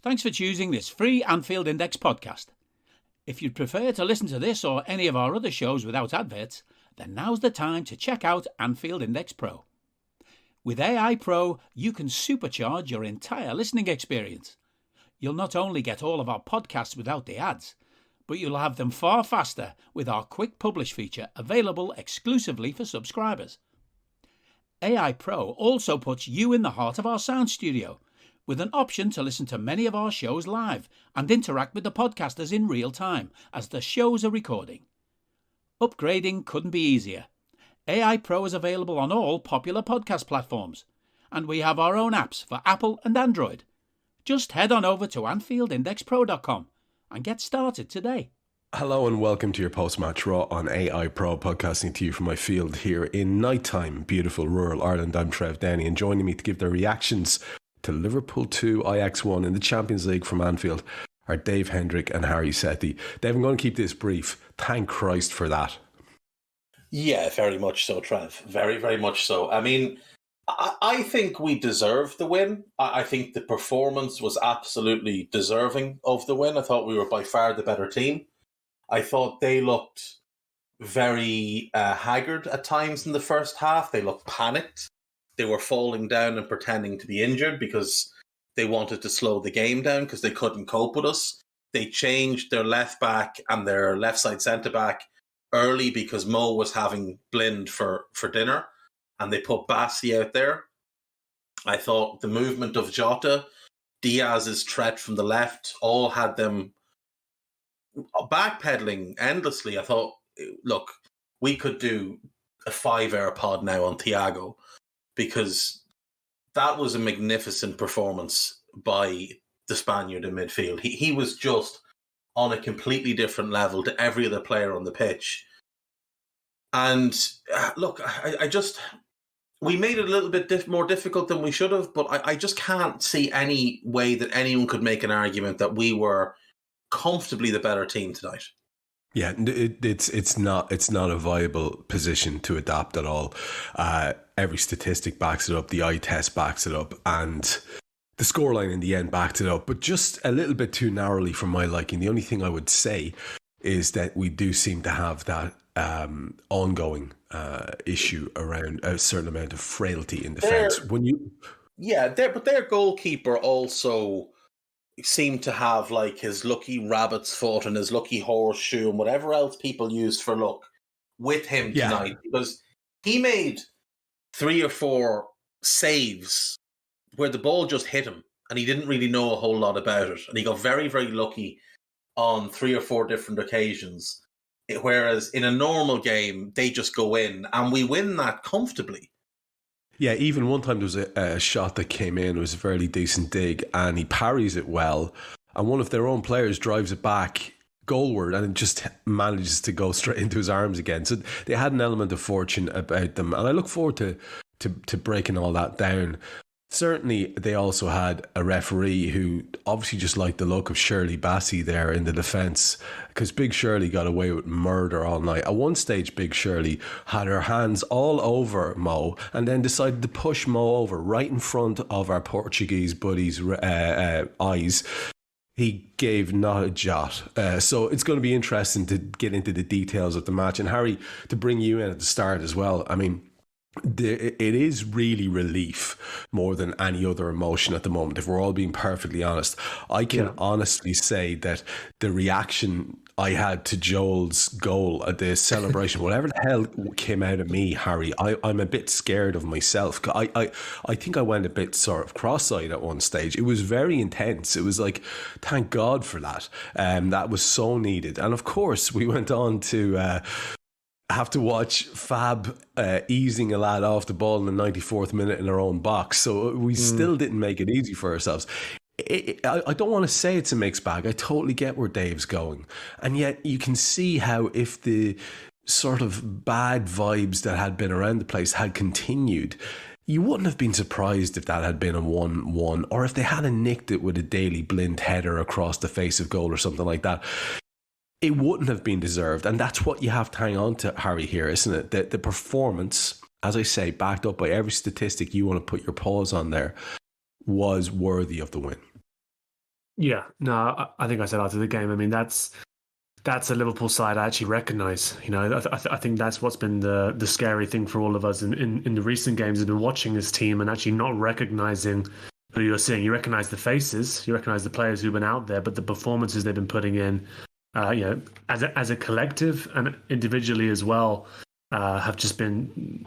Thanks for choosing this free Anfield Index podcast. If you'd prefer to listen to this or any of our other shows without adverts, then now's the time to check out Anfield Index Pro. With AI Pro, you can supercharge your entire listening experience. You'll not only get all of our podcasts without the ads, but you'll have them far faster with our quick publish feature available exclusively for subscribers. AI Pro also puts you in the heart of our sound studio, with an option to listen to many of our shows live and interact with the podcasters in real time as the shows are recording. Upgrading couldn't be easier. AI Pro is available on all popular podcast platforms, and we have our own apps for Apple and Android. Just head on over to AnfieldIndexPro.com and get started today. Hello and welcome to your post-match Raw on AI Pro, podcasting to you from my field here in nighttime, beautiful rural Ireland. I'm Trev Downey, and joining me to give their reactions to Liverpool 2, Ajax 1 in the Champions League from Anfield are Dave Hendrick and Hari Sethi. Dave, I'm going to keep this brief. Thank Christ for that. Yeah, very much so, Trev. Very, very much so. I mean, I think we deserved the win. I think the performance was absolutely deserving of the win. I thought we were by far the better team. I thought they looked very haggard at times in the first half. They looked panicked. They were falling down and pretending to be injured because they wanted to slow the game down because they couldn't cope with us. They changed their left back and their left side centre back early because Mo was having blind for dinner, and they put Bassi out there. I thought the movement of Jota, Diaz's threat from the left, all had them backpedaling endlessly. I thought, look, we could do a 5-hour pod now on Thiago, because that was a magnificent performance by the Spaniard in midfield. He was just on a completely different level to every other player on the pitch. And look, we made it a little bit more difficult than we should have, but I just can't see any way that anyone could make an argument that we were comfortably the better team tonight. Yeah, it's not a viable position to adapt at all. Every statistic backs it up, the eye test backs it up, and the scoreline in the end backed it up, but just a little bit too narrowly for my liking. The only thing I would say is that we do seem to have that ongoing issue around a certain amount of frailty in defence. But their goalkeeper also seemed to have like his lucky rabbit's foot and his lucky horseshoe and whatever else people used for luck with him tonight, because he made 3 or 4 saves where the ball just hit him and he didn't really know a whole lot about it, and he got very, very lucky on 3 or 4 different occasions, whereas in a normal game they just go in and we win that comfortably. Yeah, even one time there was a shot that came in, it was a fairly decent dig, and he parries it well, and one of their own players drives it back goalward and it just manages to go straight into his arms again. So they had an element of fortune about them, and I look forward to breaking all that down. Certainly, they also had a referee who obviously just liked the look of Shirley Bassey there in the defence, because Big Shirley got away with murder all night. At one stage, Big Shirley had her hands all over Mo and then decided to push Mo over right in front of our Portuguese buddy's eyes. He gave not a jot. So it's going to be interesting to get into the details of the match. And Harry, to bring you in at the start as well, I mean, it is really relief more than any other emotion at the moment, if we're all being perfectly honest. I can honestly say that the reaction I had to Joel's goal at the celebration, whatever the hell came out of me, Harry, I'm a bit scared of myself. I think I went a bit sort of cross-eyed at one stage. It was very intense. It was like, thank God for that. That was so needed. And of course, we went on to have to watch Fab easing a lad off the ball in the 94th minute in our own box. So we still didn't make it easy for ourselves. I don't want to say it's a mixed bag. I totally get where Dave's going. And yet you can see how if the sort of bad vibes that had been around the place had continued, you wouldn't have been surprised if that had been a 1-1, or if they hadn't nicked it with a Daily Blind header across the face of goal or something like that. It wouldn't have been deserved. And that's what you have to hang on to, Harry, here, isn't it? That the performance, as I say, backed up by every statistic you want to put your paws on there, was worthy of the win. Yeah, no, I think I said after the game. I mean, that's a Liverpool side I actually recognise. You know, I think that's what's been the scary thing for all of us in the recent games. Has been watching this team and actually not recognising who you're seeing. You recognise the faces, you recognise the players who've been out there, but the performances they've been putting in, you know, as a collective and individually as well, have just been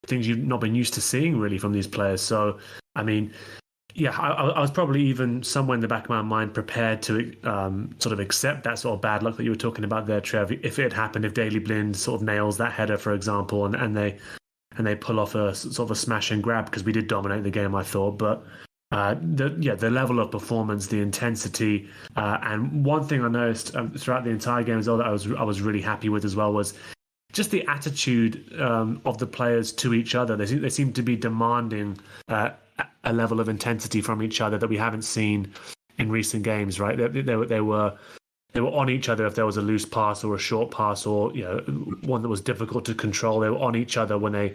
things you've not been used to seeing really from these players. So, I mean, yeah, I was probably even somewhere in the back of my mind prepared to sort of accept that sort of bad luck that you were talking about there, Trev. If it had happened, if Daley Blind sort of nails that header, for example, and they pull off a sort of a smash and grab, because we did dominate the game, I thought. But the level of performance, the intensity, and one thing I noticed throughout the entire game as well that I was really happy with as well was just the attitude of the players to each other. They seem to be demanding a level of intensity from each other that we haven't seen in recent games. Right? They were on each other if there was a loose pass or a short pass, or one that was difficult to control. They were on each other when they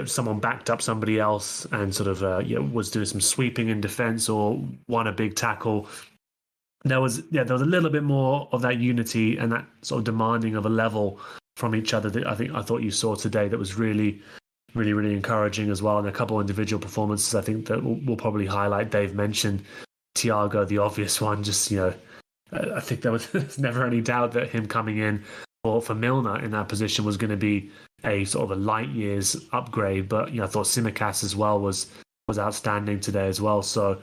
someone backed up somebody else and sort of was doing some sweeping in defence or won a big tackle. There was a little bit more of that unity and that sort of demanding of a level from each other that I thought you saw today. That was really, really, really encouraging as well. And a couple of individual performances I think that we'll probably highlight. Dave mentioned Thiago, the obvious one. Just I think there was never any doubt that him coming in for Milner in that position was going to be a sort of a light years upgrade. But I thought Tsimikas as well was outstanding today as well. So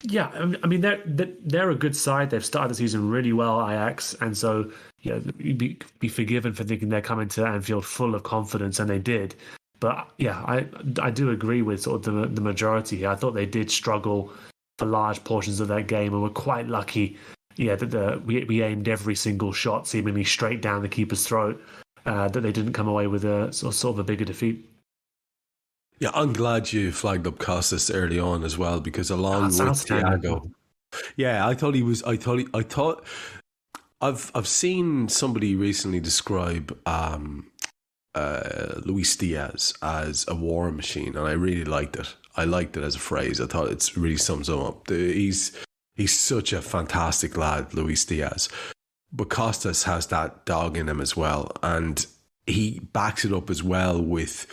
yeah, I mean they're a good side. They've started the season really well, Ajax, and so you'd be forgiven for thinking they're coming to Anfield full of confidence, and they did. But yeah, I do agree with sort of the majority here. I thought they did struggle for large portions of that game, and were quite lucky. Yeah, that we aimed every single shot seemingly straight down the keeper's throat. That they didn't come away with a sort of a bigger defeat. Yeah, I'm glad you flagged up Costas early on as well, because along with Thiago, I've seen somebody recently describe Luis Diaz as a war machine, and I really liked it. I liked it as a phrase. I thought it really sums him up. He's such a fantastic lad, Luis Diaz. But Costas has that dog in him as well, and he backs it up as well with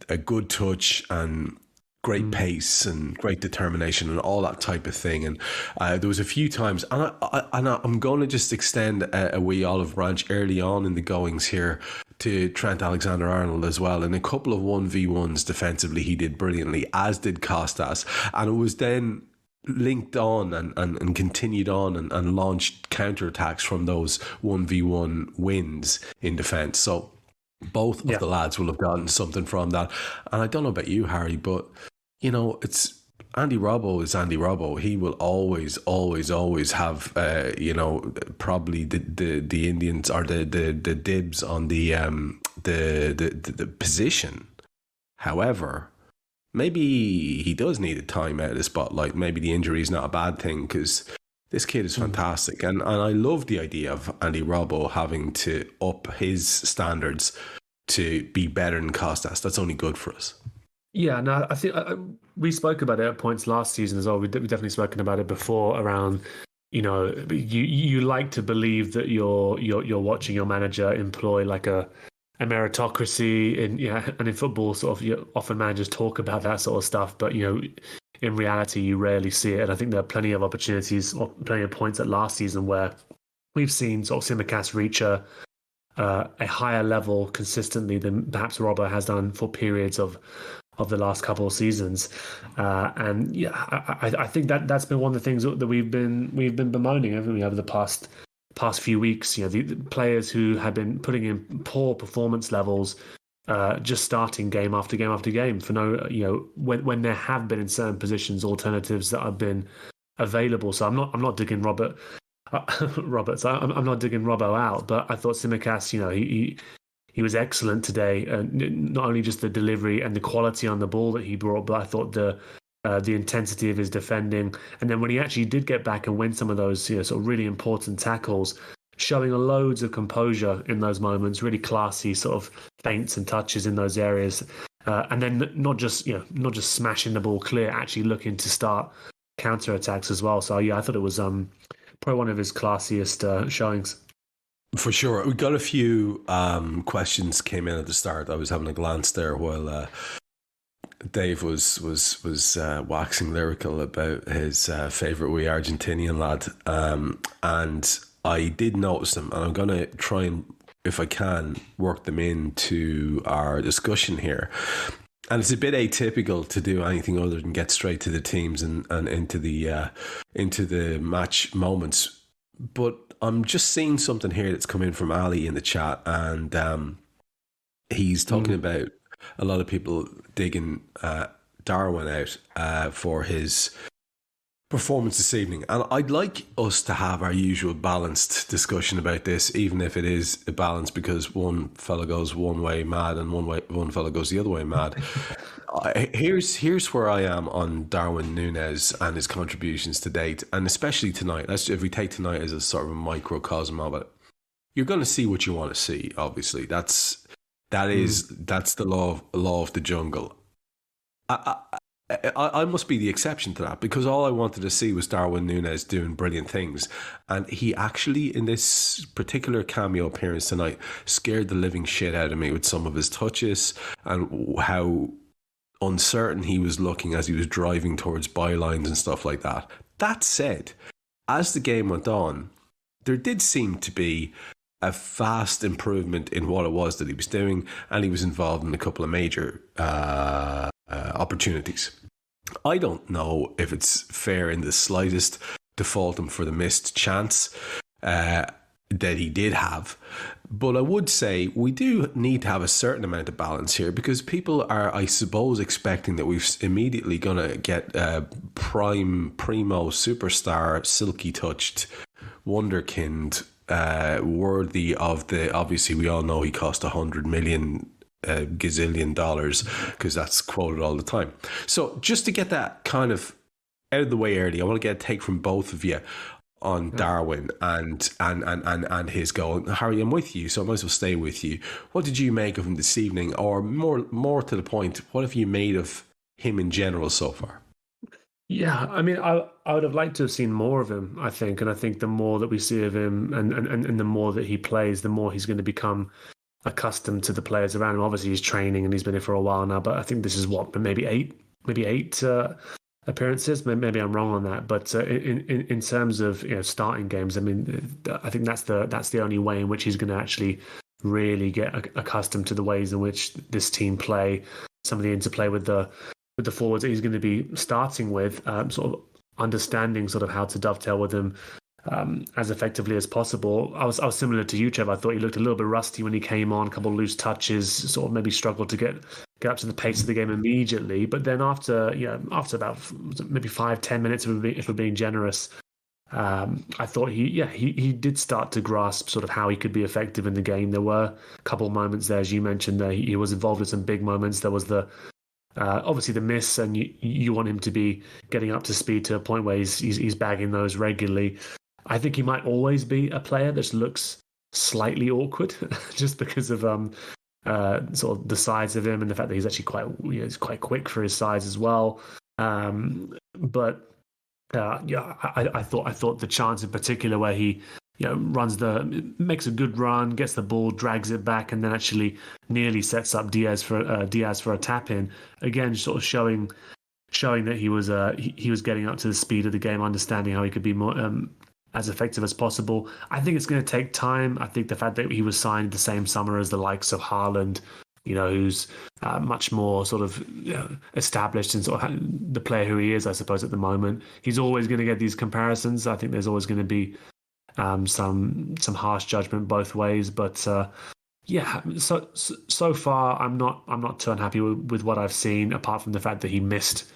a good touch and great pace and great determination and all that type of thing. And there was a few times, and I'm going to just extend a wee olive branch early on in the goings here to Trent Alexander-Arnold as well. In a couple of 1v1s defensively, he did brilliantly, as did Costas. And it was then linked on and continued on and launched counterattacks from those 1v1 wins in defence. So both of the lads will have gotten something from that. And I don't know about you, Harry, but it's Andy Robbo is Andy Robbo. He will always have probably the Indians or the dibs on the position. However, maybe he does need a time out of the spotlight. Maybe the injury is not a bad thing, because this kid is fantastic. And I love the idea of Andy Robbo having to up his standards to be better than Costas. That's only good for us. Yeah, no, I think we spoke about it at points last season as well. We've definitely spoken about it before around, you like to believe that you're watching your manager employ like a meritocracy and in football sort of often managers talk about that sort of stuff, but in reality you rarely see it. And I think there are plenty of opportunities or plenty of points at last season where we've seen sort of Tsimikas reach a higher level consistently than perhaps Robbo has done for periods of the last couple of seasons. And yeah, I think that's been one of the things that we've been bemoaning, haven't we, over the past few weeks. The players who have been putting in poor performance levels, just starting game after game after game for no, when there have been in certain positions alternatives that have been available. So I'm not digging I'm not digging Robbo out, but I thought Tsimikas, he was excellent today. Not only just the delivery and the quality on the ball that he brought, but I thought the intensity of his defending. And then when he actually did get back and win some of those sort of really important tackles, showing loads of composure in those moments, really classy sort of feints and touches in those areas. And then not just smashing the ball clear, actually looking to start counter attacks as well. So yeah, I thought it was probably one of his classiest showings. For sure. We got a few questions came in at the start. I was having a glance there while Dave was waxing lyrical about his favourite wee Argentinian lad. And I did notice them, and I'm going to try and, if I can, work them into our discussion here. And it's a bit atypical to do anything other than get straight to the teams and into the match moments. But I'm just seeing something here that's come in from Ali in the chat, and he's talking about a lot of people digging Darwin out for his performance this evening. And I'd like us to have our usual balanced discussion about this, even if it is a balance because one fella goes one way mad and one fella goes the other way mad. Here's where I am on Darwin Núñez and his contributions to date, and especially tonight. If we take tonight as a sort of a microcosm of it, you're going to see what you want to see. Obviously, that's the law of the jungle. I must be the exception to that, because all I wanted to see was Darwin Núñez doing brilliant things, and he actually, in this particular cameo appearance tonight, scared the living shit out of me with some of his touches and how uncertain he was looking as he was driving towards bylines and stuff like that. That said, as the game went on, there did seem to be a vast improvement in what it was that he was doing, and he was involved in a couple of major opportunities. I don't know if it's fair in the slightest to fault him for the missed chance that he did have, but I would say we do need to have a certain amount of balance here, because people are, I suppose, expecting that we're immediately going to get primo superstar, silky touched wonderkind, worthy of the, obviously we all know he cost $100 million gazillion dollars, because that's quoted all the time. So just to get that kind of out of the way early, I want to get a take from both of you on Darwin and his goal. Harry, I'm with you, so I might as well stay with you. What did you make of him this evening, or more to the point, what have you made of him in general so far? Yeah, I mean, I would have liked to have seen more of him, I think, and I think the more that we see of him and the more that he plays, the more he's going to become accustomed to the players around him. Obviously, he's training and he's been here for a while now, but I think this is maybe eight appearances. Maybe I'm wrong on that, but in terms of starting games, I mean, I think that's the only way in which he's going to actually really get accustomed to the ways in which this team play, some of the interplay with the forwards that he's going to be starting with, sort of understanding sort of how to dovetail with them as effectively as possible. I was similar to you, Trev. I thought he looked a little bit rusty when he came on, a couple of loose touches, sort of maybe struggled to get up to the pace of the game immediately. But then after about maybe 5-10 minutes, if we're being generous, I thought he did start to grasp sort of how he could be effective in the game. There were a couple of moments there, as you mentioned, there he was involved in some big moments. There was the obviously the miss, and you want him to be getting up to speed to a point where he's bagging those regularly. I think he might always be a player that looks slightly awkward just because of sort of the size of him and the fact that he's actually he's quite quick for his size as well. But I thought the chance in particular where he makes a good run, gets the ball, drags it back, and then actually nearly sets up Diaz for a tap in. Again, sort of showing that he was getting up to the speed of the game, understanding how he could be more as effective as possible. I think it's going to take time. I think the fact that he was signed the same summer as the likes of Haaland, who's much more sort of established and sort of the player who he is, I suppose, at the moment. He's always going to get these comparisons. I think there's always going to be some harsh judgment both ways, but so far I'm not too unhappy with what I've seen, apart from the fact that he missed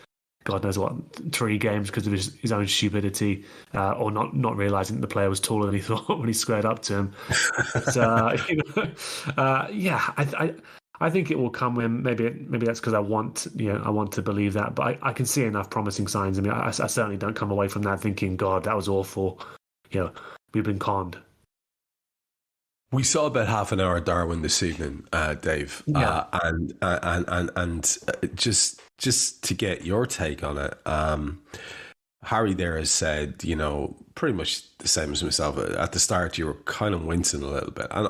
God knows what 3 games because of his own stupidity, or not realizing that the player was taller than he thought when he squared up to him. But, I think it will come when maybe that's because I want to believe that, but I can see enough promising signs. I mean, I certainly don't come away from that thinking, God, that was awful. We've been conned. We saw about half an hour of Darwin this evening, Dave, and just to get your take on it, Harry there has said, pretty much the same as myself. At the start, you were kind of wincing a little bit. And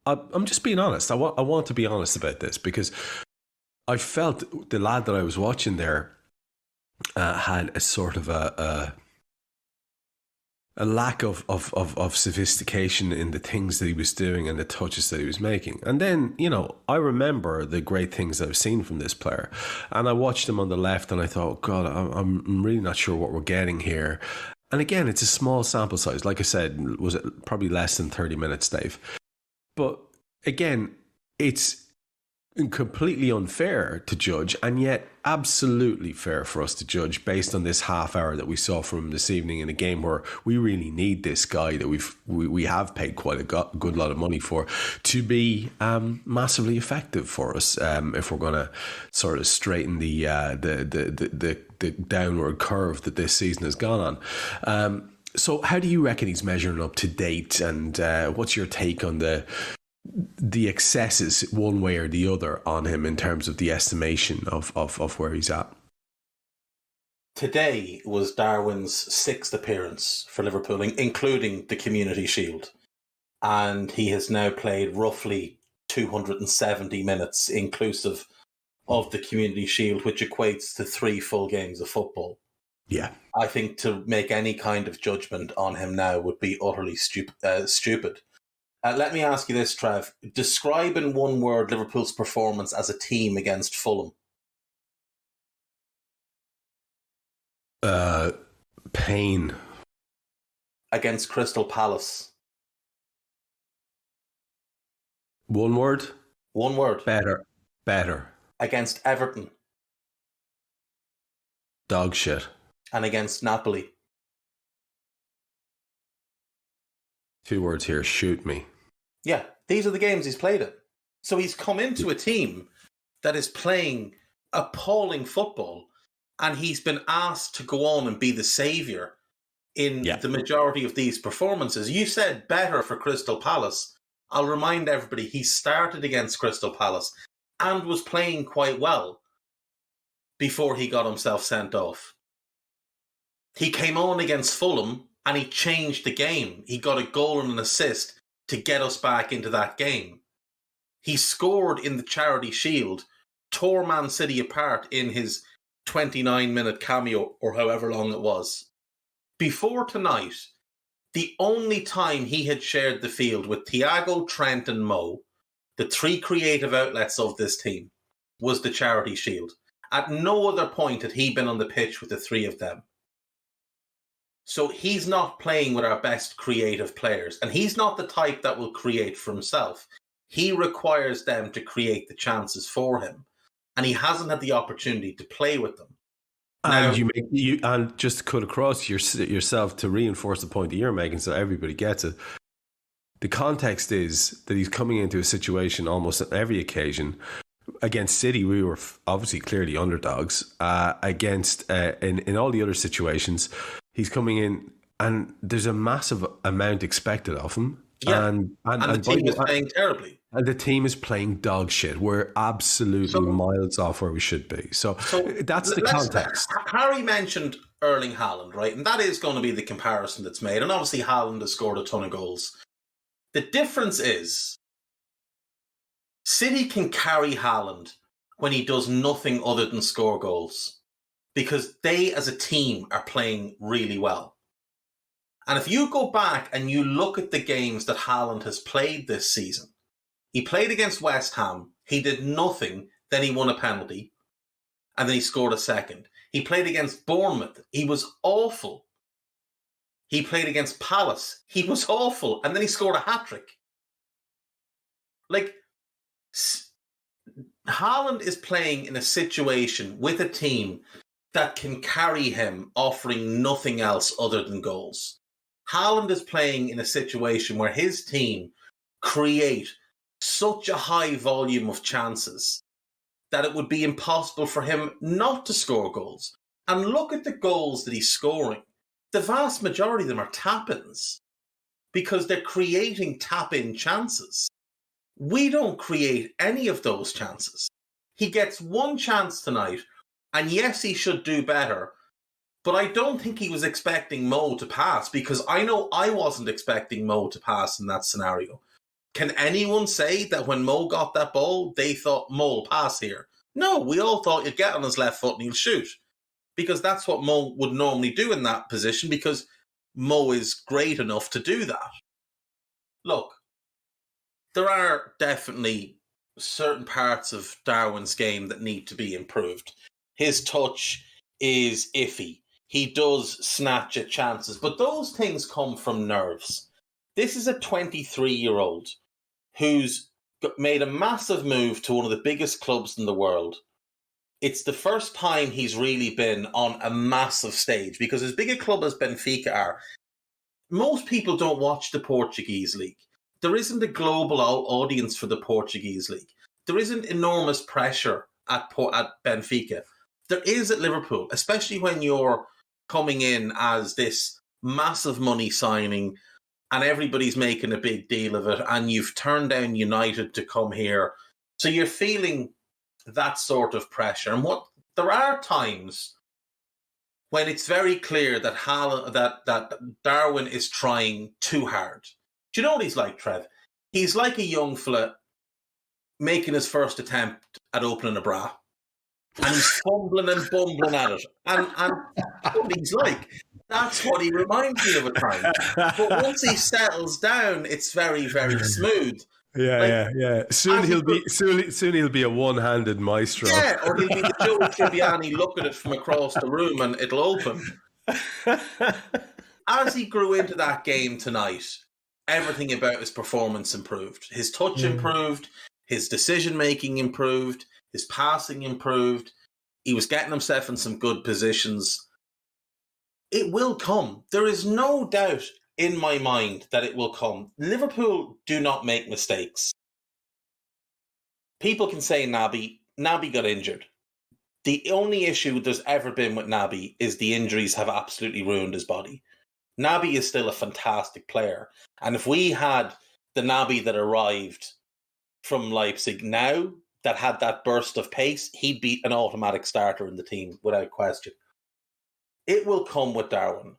I'm just being honest. I want to be honest about this because I felt the lad that I was watching there had a sort of a lack of sophistication in the things that he was doing and the touches that he was making. And then, I remember the great things I've seen from this player. And I watched him on the left and I thought, God, I'm really not sure what we're getting here. And again, it's a small sample size. Like I said, was it probably less than 30 minutes, Dave? But again, it's completely unfair to judge, and yet absolutely fair for us to judge based on this half hour that we saw from him this evening in a game where we really need this guy that we have paid quite a good lot of money for to be massively effective for us if we're going to sort of straighten the downward curve that this season has gone on. So how do you reckon he's measuring up to date, and what's your take on the excesses one way or the other on him in terms of the estimation of where he's at? Today was Darwin's 6th appearance for Liverpool, including the Community Shield. And he has now played roughly 270 minutes inclusive of the Community Shield, which equates to 3 full games of football. Yeah. I think to make any kind of judgment on him now would be utterly stupid. Let me ask you this, Trev. Describe in one word Liverpool's performance as a team against Fulham. Pain. Against Crystal Palace. One word? One word. Better. Against Everton. Dog shit. And against Napoli. 2 words here, shoot me. Yeah, these are the games he's played in. So he's come into a team that is playing appalling football, and he's been asked to go on and be the saviour in the majority of these performances. You said better for Crystal Palace. I'll remind everybody he started against Crystal Palace and was playing quite well before he got himself sent off. He came on against Fulham and he changed the game. He got a goal and an assist to get us back into that game. He scored in the Charity Shield, tore Man City apart in his 29-minute cameo, or however long it was. Before tonight, the only time he had shared the field with Thiago, Trent and Mo, the 3 creative outlets of this team, was the Charity Shield. At no other point had he been on the pitch with the 3 of them. So he's not playing with our best creative players, and he's not the type that will create for himself. He requires them to create the chances for him, and he hasn't had the opportunity to play with them. Now, and just to cut across yourself to reinforce the point that you're making, so everybody gets it. The context is that he's coming into a situation almost on every occasion. Against City, we were obviously clearly underdogs. Against in all the other situations, he's coming in and there's a massive amount expected of him. Yeah, and the team is playing terribly. And the team is playing dog shit. We're absolutely miles off where we should be. So that's the context. Harry mentioned Erling Haaland, right? And that is going to be the comparison that's made. And obviously Haaland has scored a ton of goals. The difference is City can carry Haaland when he does nothing other than score goals, because they as a team are playing really well. And if you go back and you look at the games that Haaland has played this season, he played against West Ham, he did nothing, then he won a penalty, and then he scored a second. He played against Bournemouth, he was awful. He played against Palace, he was awful, and then he scored a hat-trick. Like, Haaland is playing in a situation with a team that can carry him, offering nothing else other than goals. Haaland is playing in a situation where his team create such a high volume of chances that it would be impossible for him not to score goals. And look at the goals that he's scoring. The vast majority of them are tap-ins because they're creating tap-in chances. We don't create any of those chances. He gets one chance tonight, and yes, he should do better, But I don't think he was expecting Mo to pass, because I know I wasn't expecting Mo to pass in that scenario. Can anyone say that when Mo got that ball, they thought Mo will pass here? No, we all thought he'd get on his left foot and he'll shoot, because that's what Mo would normally do in that position, because Mo is great enough to do that. Look, there are definitely certain parts of Darwin's game that need to be improved. His touch is iffy. He does snatch at chances, but those things come from nerves. This is a 23-year-old who's made a massive move to one of the biggest clubs in the world. It's the first time he's really been on a massive stage, because as big a club as Benfica are, most people don't watch the Portuguese league. There isn't a global audience for the Portuguese league. There isn't enormous pressure at Benfica. There is at Liverpool, especially when you're coming in as this massive money signing and everybody's making a big deal of it, and you've turned down United to come here. So you're feeling that sort of pressure. And there are times when it's very clear that that Darwin is trying too hard. Do you know what he's like, Trev? He's like a young fella making his first attempt at opening a bra. And he's fumbling and bumbling at it. And what he's like, that's what he reminds me of at times. But once he settles down, it's very, very smooth. Yeah. Soon he'll be a one-handed maestro. Yeah, or he'll be the Joe Tribbiani, look at it from across the room and it'll open. As he grew into that game tonight, everything about his performance improved. His touch improved, his decision-making improved, his passing improved. He was getting himself in some good positions. It will come. There is no doubt in my mind that it will come. Liverpool do not make mistakes. People can say Naby got injured. The only issue there's ever been with Naby is the injuries have absolutely ruined his body. Naby is still a fantastic player. And if we had the Naby that arrived from Leipzig now, that had that burst of pace, he'd be an automatic starter in the team without question. It will come with Darwin.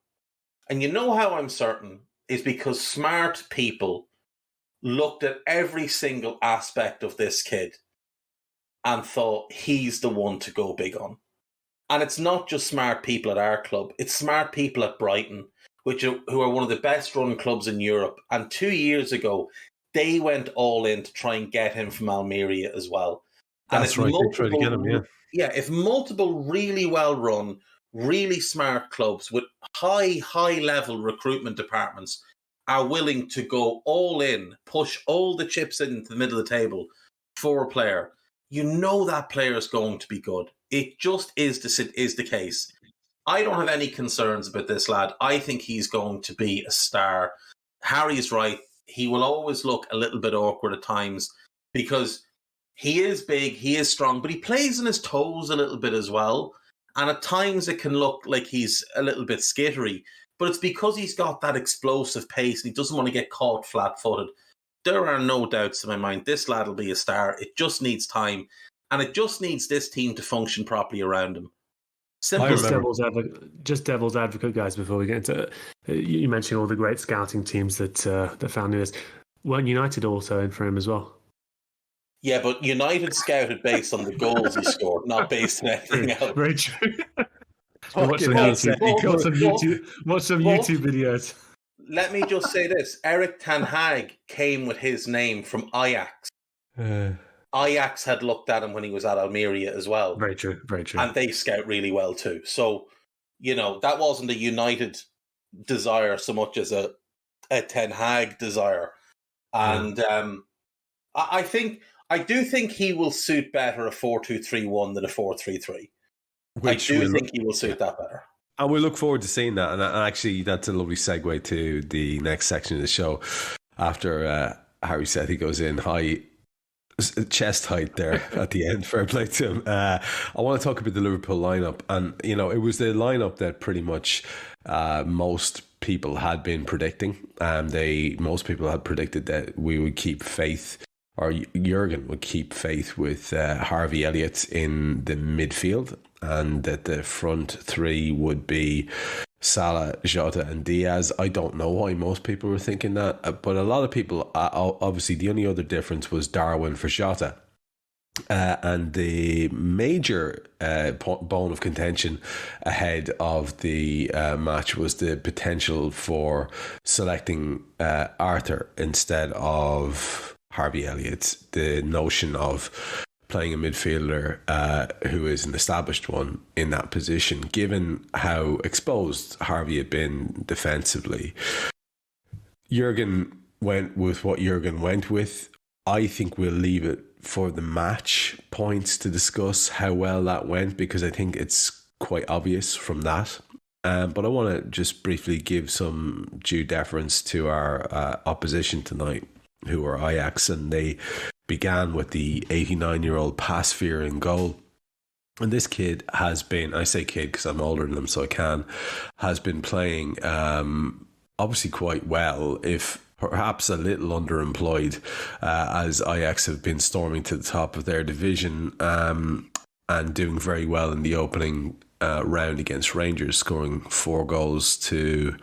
And you know how I'm certain is because smart people looked at every single aspect of this kid and thought he's the one to go big on. And it's not just smart people at our club, it's smart people at Brighton, who are one of the best run clubs in Europe. And 2 years ago, they went all in to try and get him from Almeria as well. And that's right, they tried to get him, Yeah, if multiple really well-run, really smart clubs with high-level recruitment departments are willing to go all in, push all the chips into the middle of the table for a player, you know that player is going to be good. It just is the case. I don't have any concerns about this lad. I think he's going to be a star. Harry's right. He will always look a little bit awkward at times because he is big, he is strong, but he plays on his toes a little bit as well. And at times it can look like he's a little bit skittery, but it's because he's got that explosive pace and he doesn't want to get caught flat-footed. There are no doubts in my mind. This lad will be a star. It just needs time. And it just needs this team to function properly around him. Simple. Just devil's advocate, guys, before we get into it. You mentioned all the great scouting teams that found this. Weren't United also in for him as well? Yeah, but United scouted based on the goals he scored, not based on anything else. Very true. Watch some YouTube videos. Let me just say this. Erik ten Hag came with his name from Ajax. Ajax had looked at him when he was at Almeria as well. Very true, very true. And they scout really well too. So, that wasn't a United desire so much as a Ten Hag desire. And I do think he will suit better a 4-2-3-1 than a 4-3-3. I do think he will suit that better. And we look forward to seeing that. And actually, that's a lovely segue to the next section of the show. After Hari Sethi goes in high, chest height there at the end, fair play to him. I want to talk about the Liverpool lineup. And, it was the lineup that pretty much most people had been predicting. Most people had predicted that we would keep faith, or Jurgen would keep faith with Harvey Elliott in the midfield. and that the front three would be Salah, Jota and Diaz. I don't know why most people were thinking that, but a lot of people, obviously the only other difference was Darwin for Jota. And the major bone of contention ahead of the match was the potential for selecting Arthur instead of Harvey Elliott. The notion of playing a midfielder who is an established one in that position, given how exposed Harvey had been defensively. Jurgen went with what Jurgen went with. I think we'll leave it for the match points to discuss how well that went, because I think it's quite obvious from that. But I want to just briefly give some due deference to our opposition tonight, who were Ajax, and they began with the 89-year-old Pasveer in goal. And this kid has been, I say kid because I'm older than him, so I can, has been playing obviously quite well, if perhaps a little underemployed, as Ajax have been storming to the top of their division and doing very well in the opening round against Rangers, scoring 4-0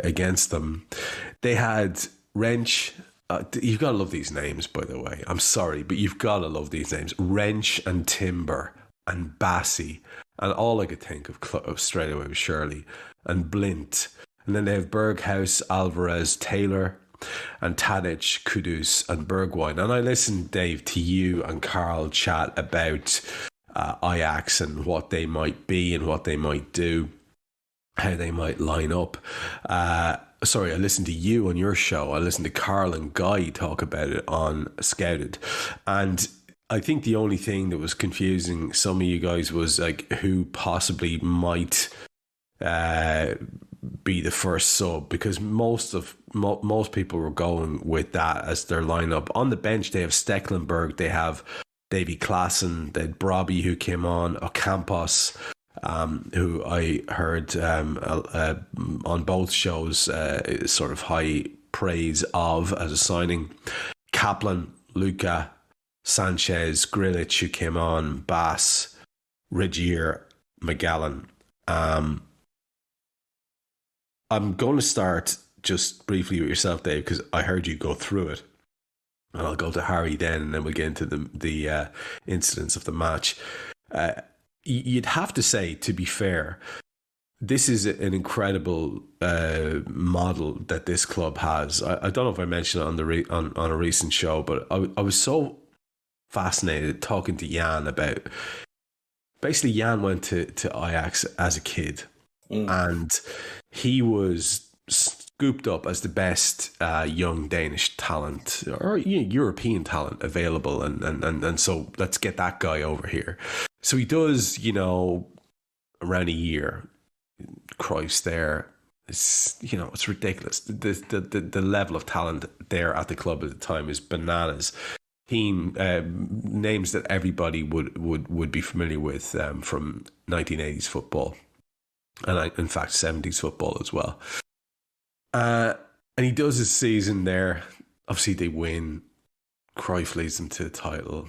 against them. They had Wrench. You've got to love these names, by the way. I'm sorry, but you've got to love these names. Wrench and Timber and Bassi. And all I could think of straight away was Shirley and Blint. And then they have Berghaus, Alvarez, Taylor, and Tadic, Kudus, and Bergwijn. And I listened, Dave, to you and Carl chat about Ajax and what they might be and what they might do, how they might line up. I listened to you on your show. I listened to Carl and Guy talk about it on Scouted. And I think the only thing that was confusing some of you guys was like who possibly might be the first sub, because most people were going with that as their lineup. On the bench, they have Stecklenburg, they have Davy Klaassen, they had Brobby who came on, Ocampos, who I heard on both shows sort of high praise of as a signing. Kaplan, Luca, Sanchez, Grilic who came on, Bass, Regier, Magellan. I'm going to start just briefly with yourself, Dave, because I heard you go through it. And I'll go to Harry then, and then we'll get into the incidents of the match. You'd have to say, to be fair, this is an incredible model that this club has. I don't know if I mentioned it on a recent show, but I was so fascinated talking to Jan about... Basically, Jan went to Ajax as a kid. And he was scooped up as the best young Danish talent or European talent available, and so let's get that guy over here. So he does, around a year. Cruyff's there. It's it's ridiculous. The level of talent there at the club at the time is bananas. Team names that everybody would be familiar with from 1980s football. And in fact 70s football as well. And he does his season there. Obviously they win. Cruyff leads them to the title.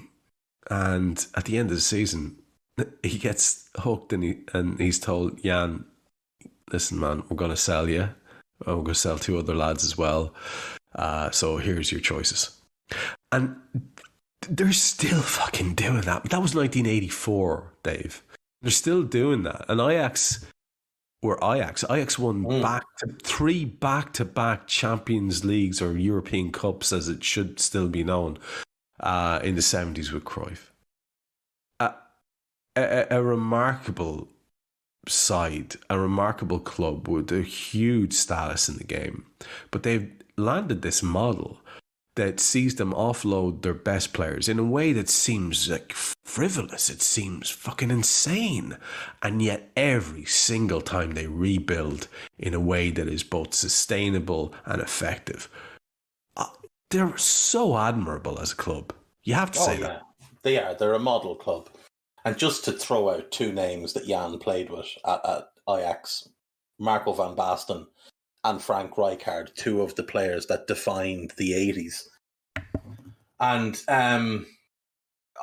And at the end of the season, he gets hooked and he's told Jan, listen man, we're going to sell you. We're going to sell 2 other lads as well. So here's your choices. And they're still fucking doing that. That was 1984, Dave. They're still doing that. And Ajax won 3 back-to-back Champions Leagues or European Cups, as it should still be known, in the 70s with Cruyff. A remarkable side, a remarkable club with a huge status in the game. But they've landed this model that sees them offload their best players in a way that seems like frivolous. It seems fucking insane. And yet every single time they rebuild in a way that is both sustainable and effective, they're so admirable as a club. You have to say that. They are. They're a model club. And just to throw out 2 names that Jan played with at Ajax, Marco van Basten and Frank Rijkaard, 2 of the players that defined the 80s. And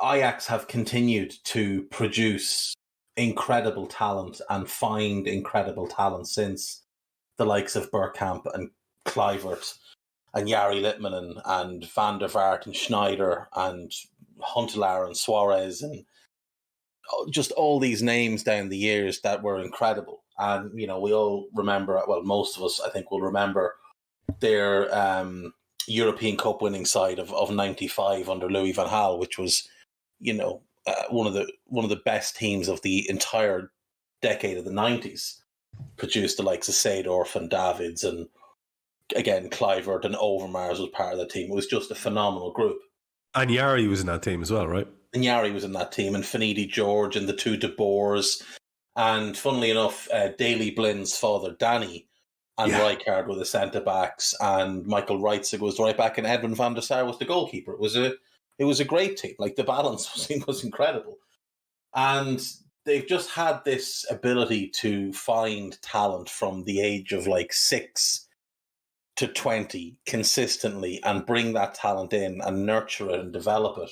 Ajax have continued to produce incredible talent and find incredible talent since the likes of Bergkamp and Kluivert and Jari Litmanen and Van der Vaart and Schneider and Huntelaar and Suarez and just all these names down the years that were incredible. And, we all remember, well, most of us, I think, will remember their European Cup winning side of 95 under Louis van Gaal, which was, one of the best teams of the entire decade of the 90s. Produced the likes of Seedorf and Davids and, again, Kluivert and Overmars was part of the team. It was just a phenomenal group. And Jari was in that team as well, right? And Jari was in that team, and Finidi George and the two De Boers. And funnily enough, Daley Blin's father, Danny, and Rijkaard were the centre-backs, and Michael Reitzig was the right-back, and Edwin van der Sar was the goalkeeper. It was a great team. Like, the balance was incredible. And they've just had this ability to find talent from the age of, 6 to 20 consistently and bring that talent in and nurture it and develop it.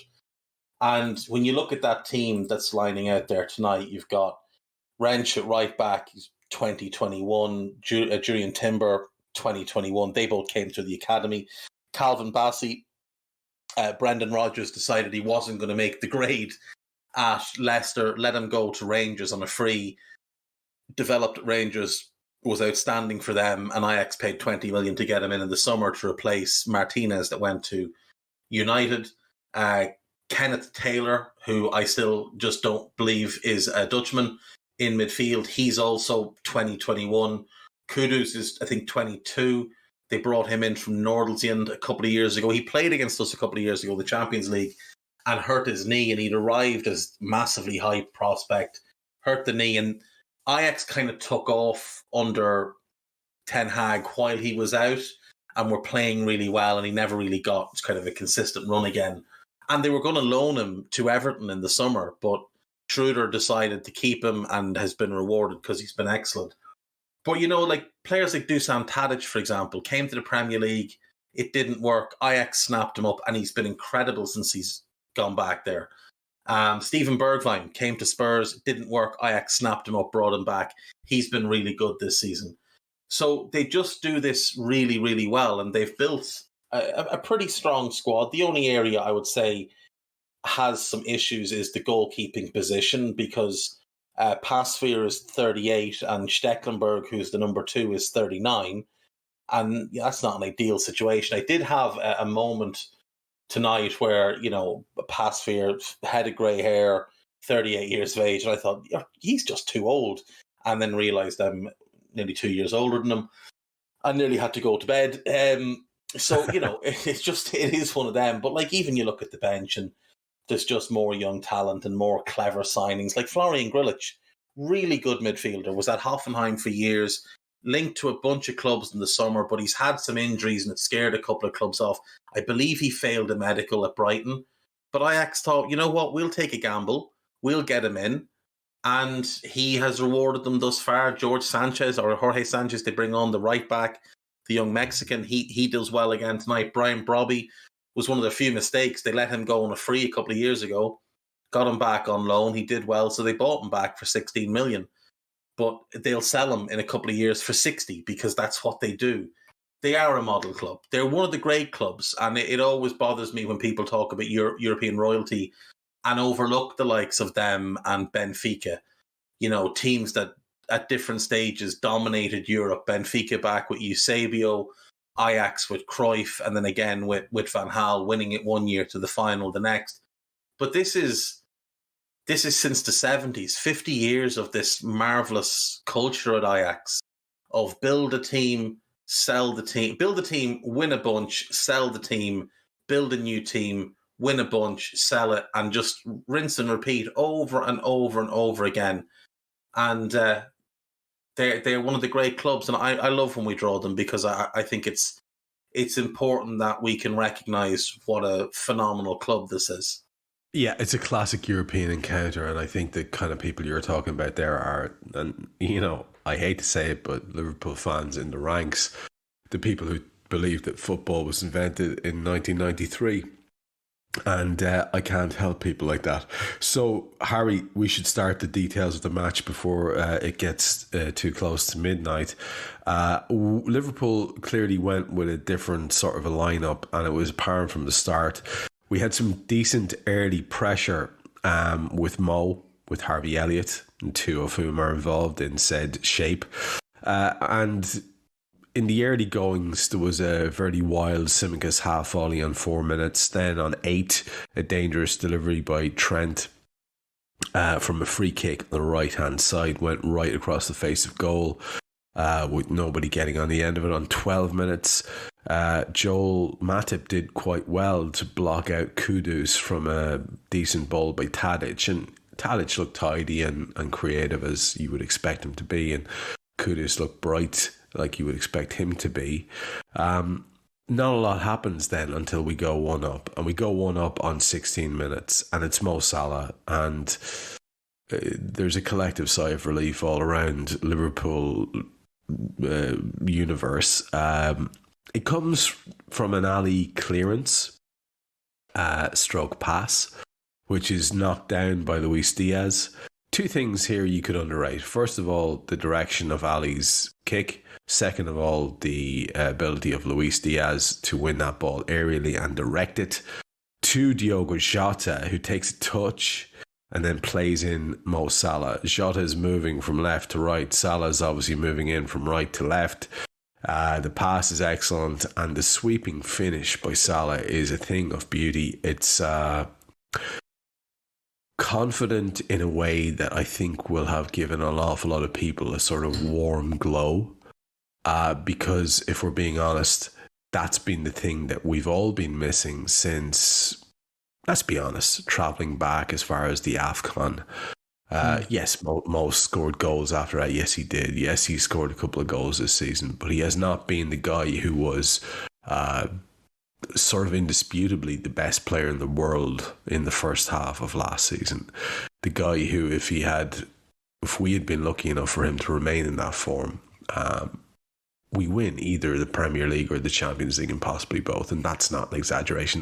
And when you look at that team that's lining out there tonight, you've got Wrench at right back, he's 2021, Julian Timber, 2021. They both came through the academy. Calvin Bassey, Brendan Rodgers decided he wasn't going to make the grade at Leicester, let him go to Rangers on a free. Developed at Rangers, was outstanding for them, and Ajax paid 20 million to get him in the summer to replace Martinez that went to United. Kenneth Taylor, who I still just don't believe is a Dutchman in midfield. He's also 2021. Kudus is, I think, 22. They brought him in from Nordsjælland a couple of years ago. He played against us a couple of years ago in the Champions League and hurt his knee, and he'd arrived as massively high prospect, hurt the knee, and Ajax kind of took off under Ten Hag while he was out and were playing really well, and he never really got kind of a consistent run again. And they were going to loan him to Everton in the summer, but Schroeder decided to keep him and has been rewarded because he's been excellent. But, players like Dusan Tadic, for example, came to the Premier League. It didn't work. Ajax snapped him up, and he's been incredible since he's gone back there. Steven Bergwijn came to Spurs. It didn't work. Ajax snapped him up, brought him back. He's been really good this season. So they just do this really, really well, and they've built a pretty strong squad. The only area I would say has some issues is the goalkeeping position, because Pasveer is 38 and Stecklenburg, who's the number 2, is 39. And that's not an ideal situation. I did have a moment tonight where, Pasveer, head of grey hair, 38 years of age, and I thought, he's just too old. And then realised I'm nearly 2 years older than him. I nearly had to go to bed. So, it is one of them. But, even you look at the bench and there's just more young talent and more clever signings. Like Florian Grillitsch, really good midfielder, was at Hoffenheim for years, linked to a bunch of clubs in the summer, but he's had some injuries and it scared a couple of clubs off. I believe he failed a medical at Brighton. But Ajax thought, you know what, we'll take a gamble. We'll get him in. And he has rewarded them thus far. Jorge Sanchez, they bring on the right back, the young Mexican. He does well again tonight. Brian Brobby was one of the few mistakes. They let him go on a free a couple of years ago, got him back on loan. He did well, so they bought him back for 16 million. But they'll sell him in a couple of years for 60 because that's what they do. They are a model club. They're one of the great clubs, and it always bothers me when people talk about European royalty and overlook the likes of them and Benfica. Teams that at different stages dominated Europe. Benfica back with Eusebio, Ajax with Cruyff, and then again with Van Gaal, winning it one year to the final the next. But this is since the 70s, 50 years of this marvellous culture at Ajax of build a team, sell the team, build a team, win a bunch, sell the team, build a new team, win a bunch, sell it, and just rinse and repeat over and over and over again. And they're one of the great clubs, and I love when we draw them because I think it's important that we can recognise what a phenomenal club this is. Yeah, it's a classic European encounter, and I think the kind of people you're talking about there are, and I hate to say it, but Liverpool fans in the ranks, the people who believe that football was invented in 1993. And I can't help people like that. So, Harry, we should start the details of the match before it gets too close to midnight. Liverpool clearly went with a different sort of a lineup, and it was apparent from the start. We had some decent early pressure with Mo, with Harvey Elliott, and two of whom are involved in said shape. And in the early goings, there was a very wild Tsimikas half volley on 4 minutes. Then on 8, a dangerous delivery by Trent from a free kick on the right-hand side went right across the face of goal with nobody getting on the end of it. On 12 minutes, Joel Matip did quite well to block out Kudus from a decent ball by Tadic. And Tadic looked tidy and creative as you would expect him to be. And Kudus looked bright like you would expect him to be. Not a lot happens then until we go 1-up. And we go 1-up on 16 minutes. And it's Mo Salah. And there's a collective sigh of relief all around Liverpool universe. It comes from an alley clearance, stroke pass, which is knocked down by Luis Diaz. Two things here you could underrate. First of all, the direction of Ali's kick. Second of all, the ability of Luis Diaz to win that ball aerially and direct it to Diogo Jota, who takes a touch and then plays in Mo Salah. Jota is moving from left to right. Salah is obviously moving in from right to left. The pass is excellent, and the sweeping finish by Salah is a thing of beauty. It's confident in a way that I think will have given an awful lot of people a sort of warm glow. Because if we're being honest, that's been the thing that we've all been missing since, let's be honest, travelling back as far as the AFCON. Yes, Mo scored goals after that. Yes, he did. Yes, he scored a couple of goals this season, but he has not been the guy who was sort of indisputably the best player in the world in the first half of last season. The guy who, if we had been lucky enough for him to remain in that form, we win either the Premier League or the Champions League, and possibly both. And that's not an exaggeration.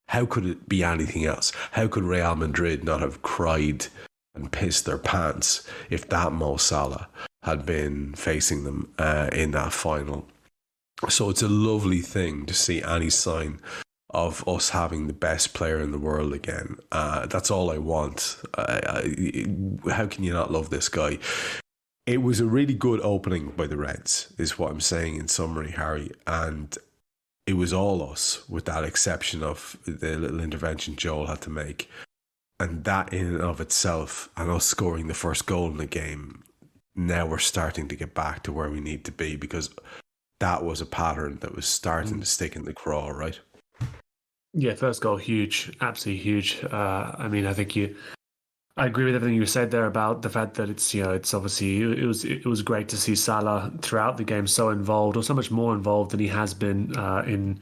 How could it be anything else? How could Real Madrid not have cried and pissed their pants if that Mo Salah had been facing them in that final? So it's a lovely thing to see any sign of us having the best player in the world again. That's all I want. How can you not love this guy? It was a really good opening by the Reds, is what I'm saying in summary, Harry. And it was all us, with that exception of the little intervention Joel had to make. And that in and of itself, and us scoring the first goal in the game, now we're starting to get back to where we need to be, because that was a pattern that was starting to stick in the craw, right? Yeah, first goal, huge, absolutely huge. I mean, I think I agree with everything you said there about the fact that it's obviously it was great to see Salah throughout the game so involved, or so much more involved than he has been in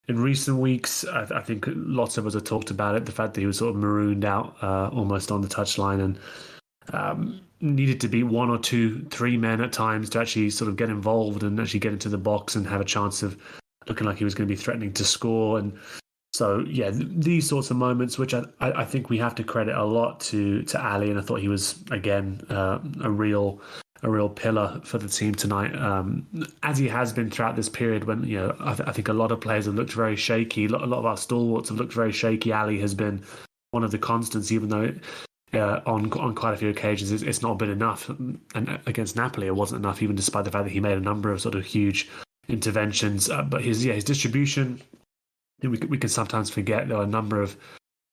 recent weeks. I think lots of us have talked about it, the fact that he was sort of marooned out almost on the touchline and needed to be 1 or 2, 3 men at times to actually sort of get involved and actually get into the box and have a chance of looking like he was going to be threatening to score. And so, yeah, these sorts of moments, which I think we have to credit a lot to Ali, and I thought he was, again, a real pillar for the team tonight, as he has been throughout this period when, I think a lot of players have looked very shaky. A lot of our stalwarts have looked very shaky. Ali has been one of the constants, even though on quite a few occasions it's not been enough. And against Napoli, it wasn't enough, even despite the fact that he made a number of sort of huge interventions. But his distribution, we can sometimes forget there are a number of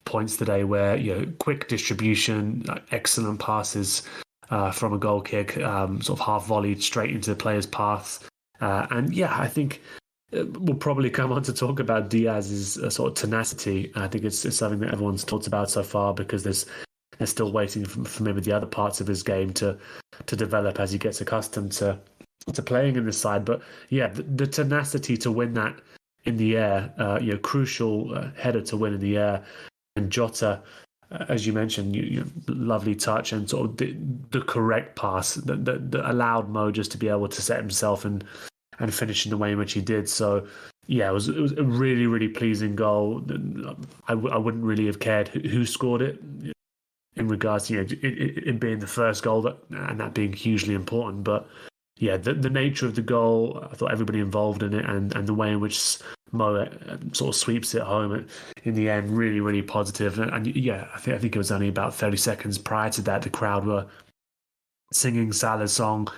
points today where quick distribution, excellent passes from a goal kick, sort of half volleyed straight into the player's path. And I think we'll probably come on to talk about Diaz's sort of tenacity. I think it's something that everyone's talked about so far, because they're still waiting for maybe the other parts of his game to develop as he gets accustomed to playing in this side. But the tenacity to win that in the air, crucial header to win in the air, and Jota, as you mentioned, lovely touch and sort of the correct pass that allowed Mo just to be able to set himself and finish in the way in which he did. So Yeah, it was a really, really pleasing goal. I wouldn't really have cared who scored it in regards to it being the first goal and that being hugely important. But yeah, the nature of the goal, I thought everybody involved in it and the way in which Mo sort of sweeps it home in the end, really, really positive. And yeah, I think it was only about 30 seconds prior to that, the crowd were singing Salah's song.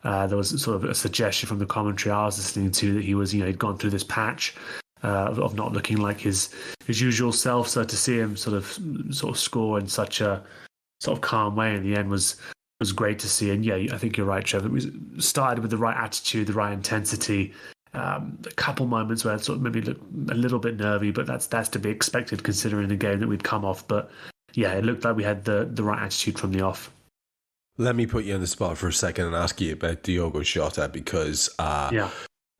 There was sort of a suggestion from the commentary I was listening to that he was, he'd gone through this patch of not looking like his usual self. So to see him sort of score in such a sort of calm way in the end was great to see. And yeah, I think you're right, Trevor. We started with the right attitude, the right intensity. A couple moments where it sort of maybe looked a little bit nervy, but that's to be expected considering the game that we'd come off. But yeah, it looked like we had the right attitude from the off. Let me put you on the spot for a second and ask you about Diogo Jota, because I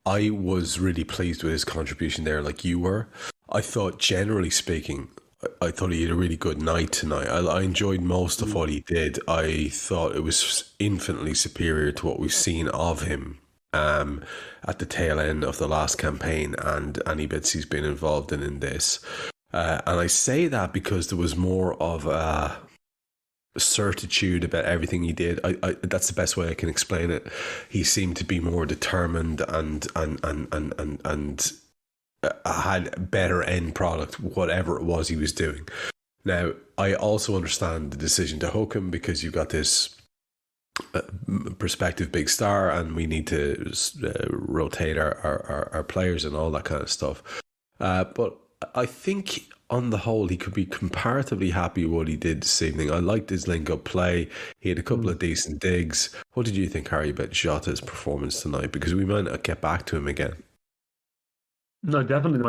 was really pleased with his contribution there, like you were. I thought, generally speaking, I thought he had a really good night tonight. I enjoyed most of what he did. I thought it was infinitely superior to what we've seen of him at the tail end of the last campaign and any bits he's been involved in this. And I say that because there was more of a certitude about everything he did. I that's the best way I can explain it. He seemed to be more determined and had better end product, whatever it was he was doing. Now, I also understand the decision to hook him because you've got this prospective big star and we need to rotate our players and all that kind of stuff. But I think on the whole, he could be comparatively happy with what he did this evening. I liked his link-up play. He had a couple of decent digs. What did you think, Harry, about Jota's performance tonight? Because we might not get back to him again. No, definitely the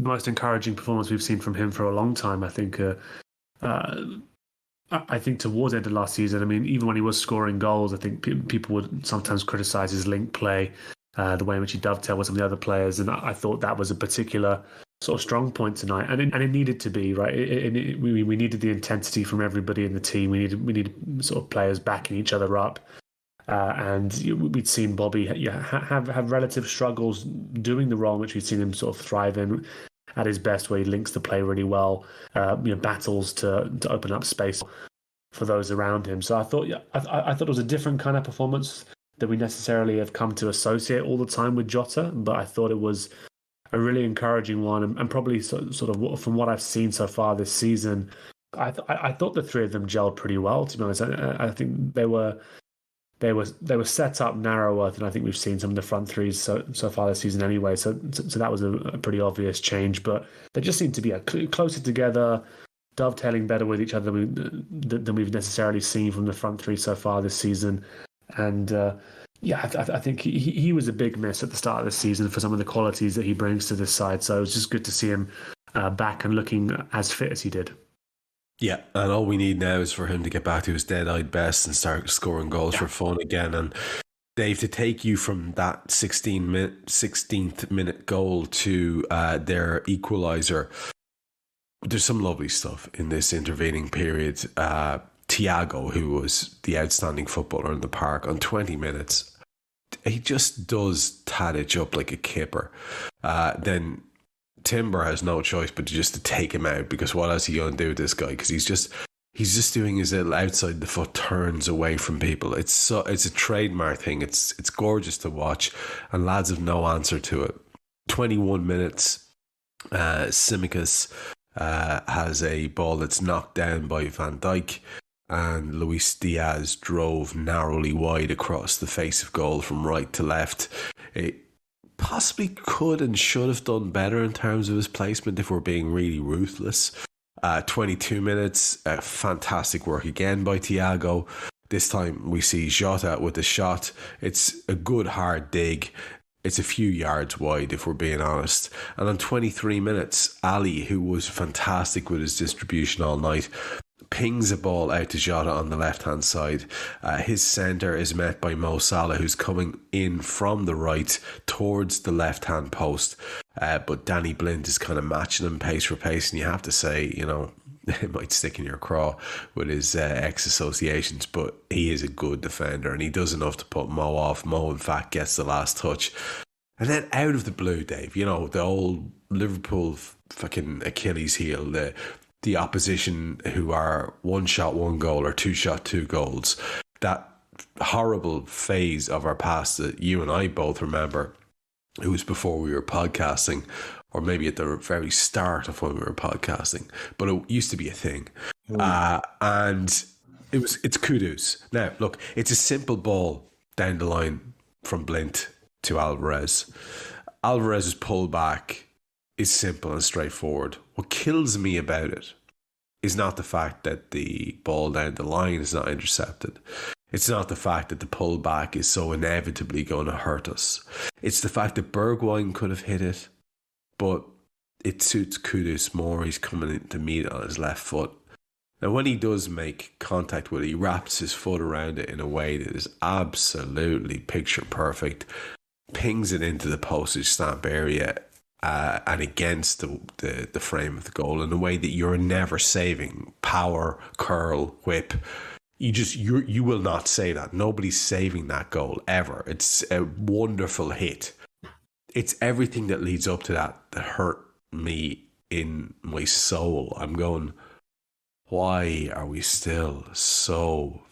most encouraging performance we've seen from him for a long time. I think towards the end of last season, I mean, even when he was scoring goals, I think people would sometimes criticise his link play, the way in which he dovetailed with some of the other players, and I thought that was a particular sort of strong point tonight, and it needed to be, right. We needed the intensity from everybody in the team. We needed sort of players backing each other up, and we'd seen Bobby have relative struggles doing the role which we'd seen him sort of thrive in at his best, where he links the play really well, battles to open up space for those around him. So I thought it was a different kind of performance that we necessarily have come to associate all the time with Jota, but I thought it was a really encouraging one, and probably sort of from what I've seen so far this season, I thought the three of them gelled pretty well. To be honest, I think they were set up narrower than I think we've seen some of the front threes so far this season anyway. So that was a pretty obvious change, but they just seem to be closer together, dovetailing better with each other than we've necessarily seen from the front three so far this season. And I think he was a big miss at the start of the season for some of the qualities that he brings to this side. So it was just good to see him back and looking as fit as he did. Yeah, and all we need now is for him to get back to his dead-eyed best and start scoring goals for fun again. And Dave, to take you from that 16th minute goal to their equaliser, there's some lovely stuff in this intervening period. Thiago, who was the outstanding footballer in the park, on 20 minutes, he just does Tadic up like a kipper. Then Timber has no choice but to take him out, because what else are you going to do with this guy? Because he's just doing his little outside the foot turns away from people. It's a trademark thing. It's gorgeous to watch, and lads have no answer to it. 21 minutes, Tsimikas has a ball that's knocked down by Van Dijk, and Luis Diaz drove narrowly wide across the face of goal from right to left. It possibly could and should have done better in terms of his placement if we're being really ruthless. 22 minutes, fantastic work again by Thiago. This time we see Jota with the shot. It's a good hard dig. It's a few yards wide, if we're being honest. And on 23 minutes, Ali, who was fantastic with his distribution all night, pings a ball out to Jota on the left-hand side. His centre is met by Mo Salah, who's coming in from the right towards the left-hand post. But Danny Blind is kind of matching him pace for pace, and you have to say, it might stick in your craw with his ex-associations, but he is a good defender, and he does enough to put Mo off. Mo, in fact, gets the last touch. And then out of the blue, Dave, you know, the old Liverpool fucking Achilles heel, the opposition who are 1 shot, 1 goal or 2 shot, 2 goals. That horrible phase of our past that you and I both remember. It was before we were podcasting, or maybe at the very start of when we were podcasting, but it used to be a thing. And it's kudos. Now, look, it's a simple ball down the line from Blint to Alvarez. Alvarez's pullback is simple and straightforward. What kills me about it is not the fact that the ball down the line is not intercepted. It's not the fact that the pullback is so inevitably going to hurt us. It's the fact that Bergwijn could have hit it, but it suits Kudus more. He's coming in to meet it on his left foot. Now, when he does make contact with it, he wraps his foot around it in a way that is absolutely picture perfect, pings it into the postage stamp area and against the frame of the goal in a way that you're never saving. Power, curl, whip. You will not save that. Nobody's saving that goal ever. It's a wonderful hit. It's everything that leads up to that hurt me in my soul. I'm going, why are we still so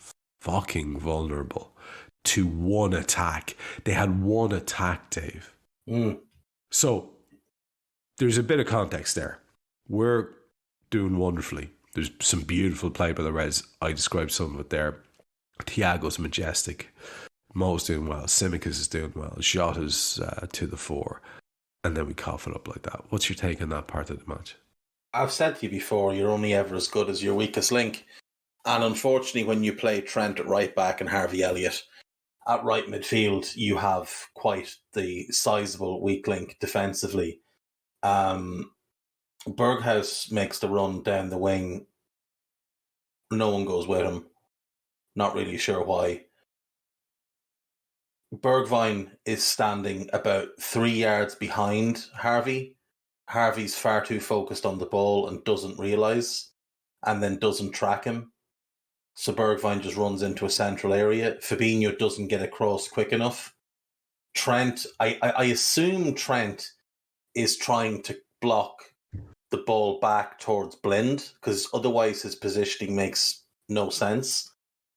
fucking vulnerable to one attack? They had one attack, Dave. So there's a bit of context there. We're doing wonderfully. There's some beautiful play by the Reds. I described some of it there. Thiago's majestic. Mo's doing well. Simicas is doing well. Jota's to the fore. And then we cough it up like that. What's your take on that part of the match? I've said to you before, you're only ever as good as your weakest link. And unfortunately, when you play Trent at right back and Harvey Elliott at right midfield, you have quite the sizable weak link defensively. Berghuis makes the run down the wing. No one goes with him. Not really sure why. Bergwijn is standing about 3 yards behind Harvey. Harvey's far too focused on the ball and doesn't realise, and then doesn't track him. So Bergwijn just runs into a central area. Fabinho doesn't get across quick enough. Trent, I assume Trent is trying to block the ball back towards Blind, because otherwise his positioning makes no sense.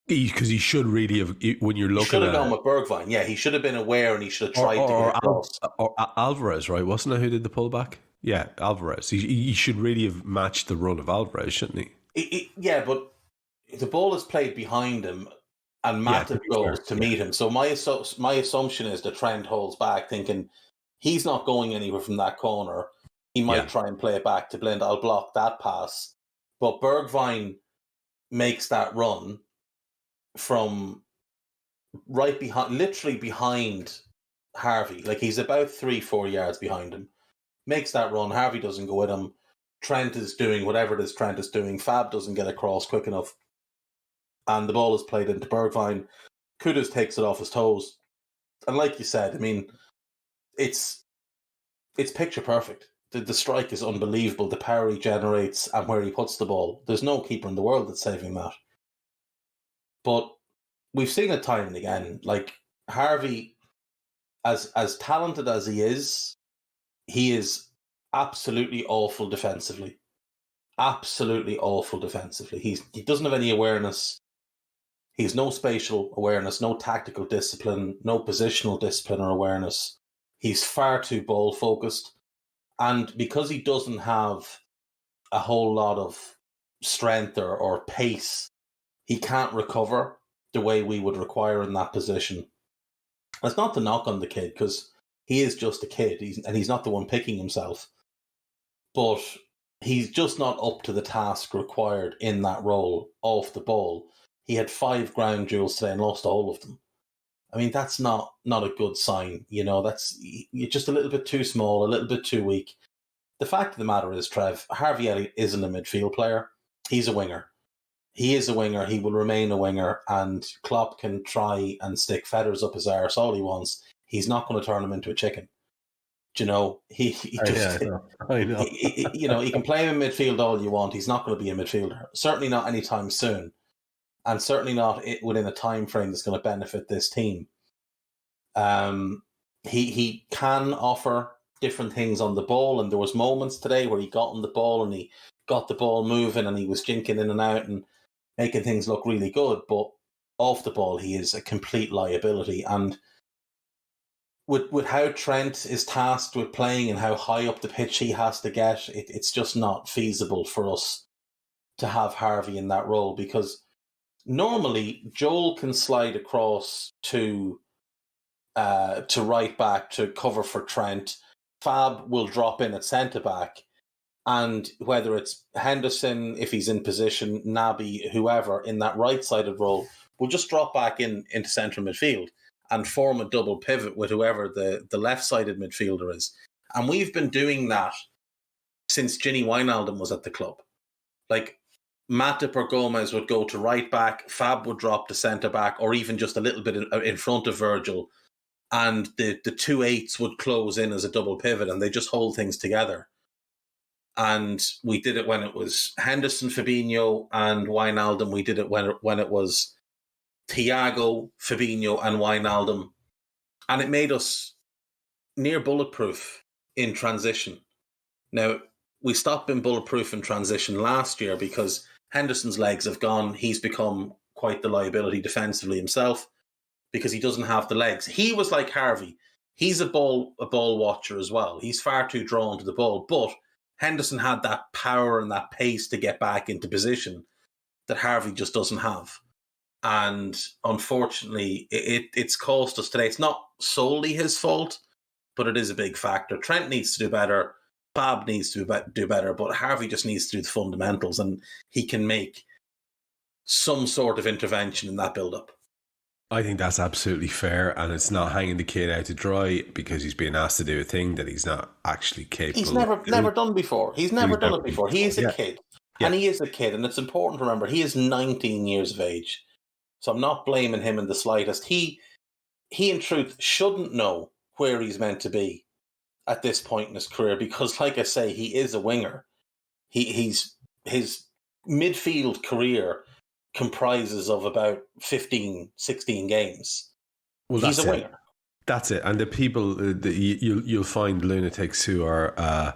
Because he should really have, when you're looking at... He should have gone with Bergwijn, yeah. He should have been aware and he should have tried to get across. Or Alvarez, right? Wasn't it who did the pullback? Yeah, Alvarez. He should really have matched the run of Alvarez, shouldn't he? Yeah, but the ball is played behind him and Matip goes to meet him. So my assumption is that Trent holds back thinking he's not going anywhere from that corner. He might try and play it back to Blind. I'll block that pass. But Bergwijn makes that run from right behind, literally behind Harvey. Like he's about 3-4 yards behind him. Makes that run. Harvey doesn't go with him. Trent is doing whatever it is Trent is doing. Fab doesn't get across quick enough. And the ball is played into Bergwijn. Kudus takes it off his toes. And like you said, I mean, it's picture perfect. The strike is unbelievable. The power he generates and where he puts the ball. There's no keeper in the world that's saving that. But we've seen it time and again. Like Harvey, as talented as he is absolutely awful defensively. Absolutely awful defensively. He doesn't have any awareness. He's no spatial awareness, no tactical discipline, no positional discipline or awareness. He's far too ball focused. And because he doesn't have a whole lot of strength or pace, he can't recover the way we would require in that position. That's not to knock on the kid, because he is just a kid, and he's not the one picking himself. But he's just not up to the task required in that role off the ball. He had 5 ground duels today and lost all of them. I mean, that's not a good sign. You know, you're just a little bit too small, a little bit too weak. The fact of the matter is, Trev, Harvey Elliott isn't a midfield player. He's a winger. He is a winger. He will remain a winger. And Klopp can try and stick feathers up his arse all he wants. He's not going to turn him into a chicken. Do you know? I know. He can play him in midfield all you want. He's not going to be a midfielder. Certainly not anytime soon. And certainly not within a time frame that's going to benefit this team. he can offer different things on the ball, and there was moments today where he got on the ball and he got the ball moving and he was jinking in and out and making things look really good, but off the ball he is a complete liability. And with how Trent is tasked with playing and how high up the pitch he has to get, it's just not feasible for us to have Harvey in that role, because normally Joel can slide across to right back to cover for Trent. Fab will drop in at centre back, and whether it's Henderson, if he's in position, Naby, whoever in that right-sided role, will just drop back into central midfield and form a double pivot with whoever the left-sided midfielder is. And we've been doing that since Ginny Wijnaldum was at the club. Like, Matip or Gomez would go to right back, Fab would drop to centre back, or even just a little bit in front of Virgil, and the 2/8s would close in as a double pivot, and they just hold things together. And we did it when it was Henderson, Fabinho, and Wijnaldum. We did it when it was Thiago, Fabinho, and Wijnaldum. And it made us near bulletproof in transition. Now, we stopped being bulletproof in transition last year because Henderson's legs have gone. He's become quite the liability defensively himself because he doesn't have the legs. He was like Harvey. He's a ball watcher as well. He's far too drawn to the ball, but Henderson had that power and that pace to get back into position that Harvey just doesn't have. And unfortunately, it's cost us today. It's not solely his fault, but it is a big factor. Trent needs to do better. Fab needs to do better, but Harvey just needs to do the fundamentals, and he can make some sort of intervention in that build-up. I think that's absolutely fair, and it's not hanging the kid out to dry because he's being asked to do a thing that he's not actually capable. He's never done before. He's never done it before. He is a kid, and he is a kid, and it's important to remember he is 19 years of age. So I'm not blaming him in the slightest. He in truth shouldn't know where he's meant to be at this point in his career because, like I say, he is a winger. His midfield career comprises of about 15, 16 games. Well, he's a winger. That's it. And the people, you'll find lunatics who are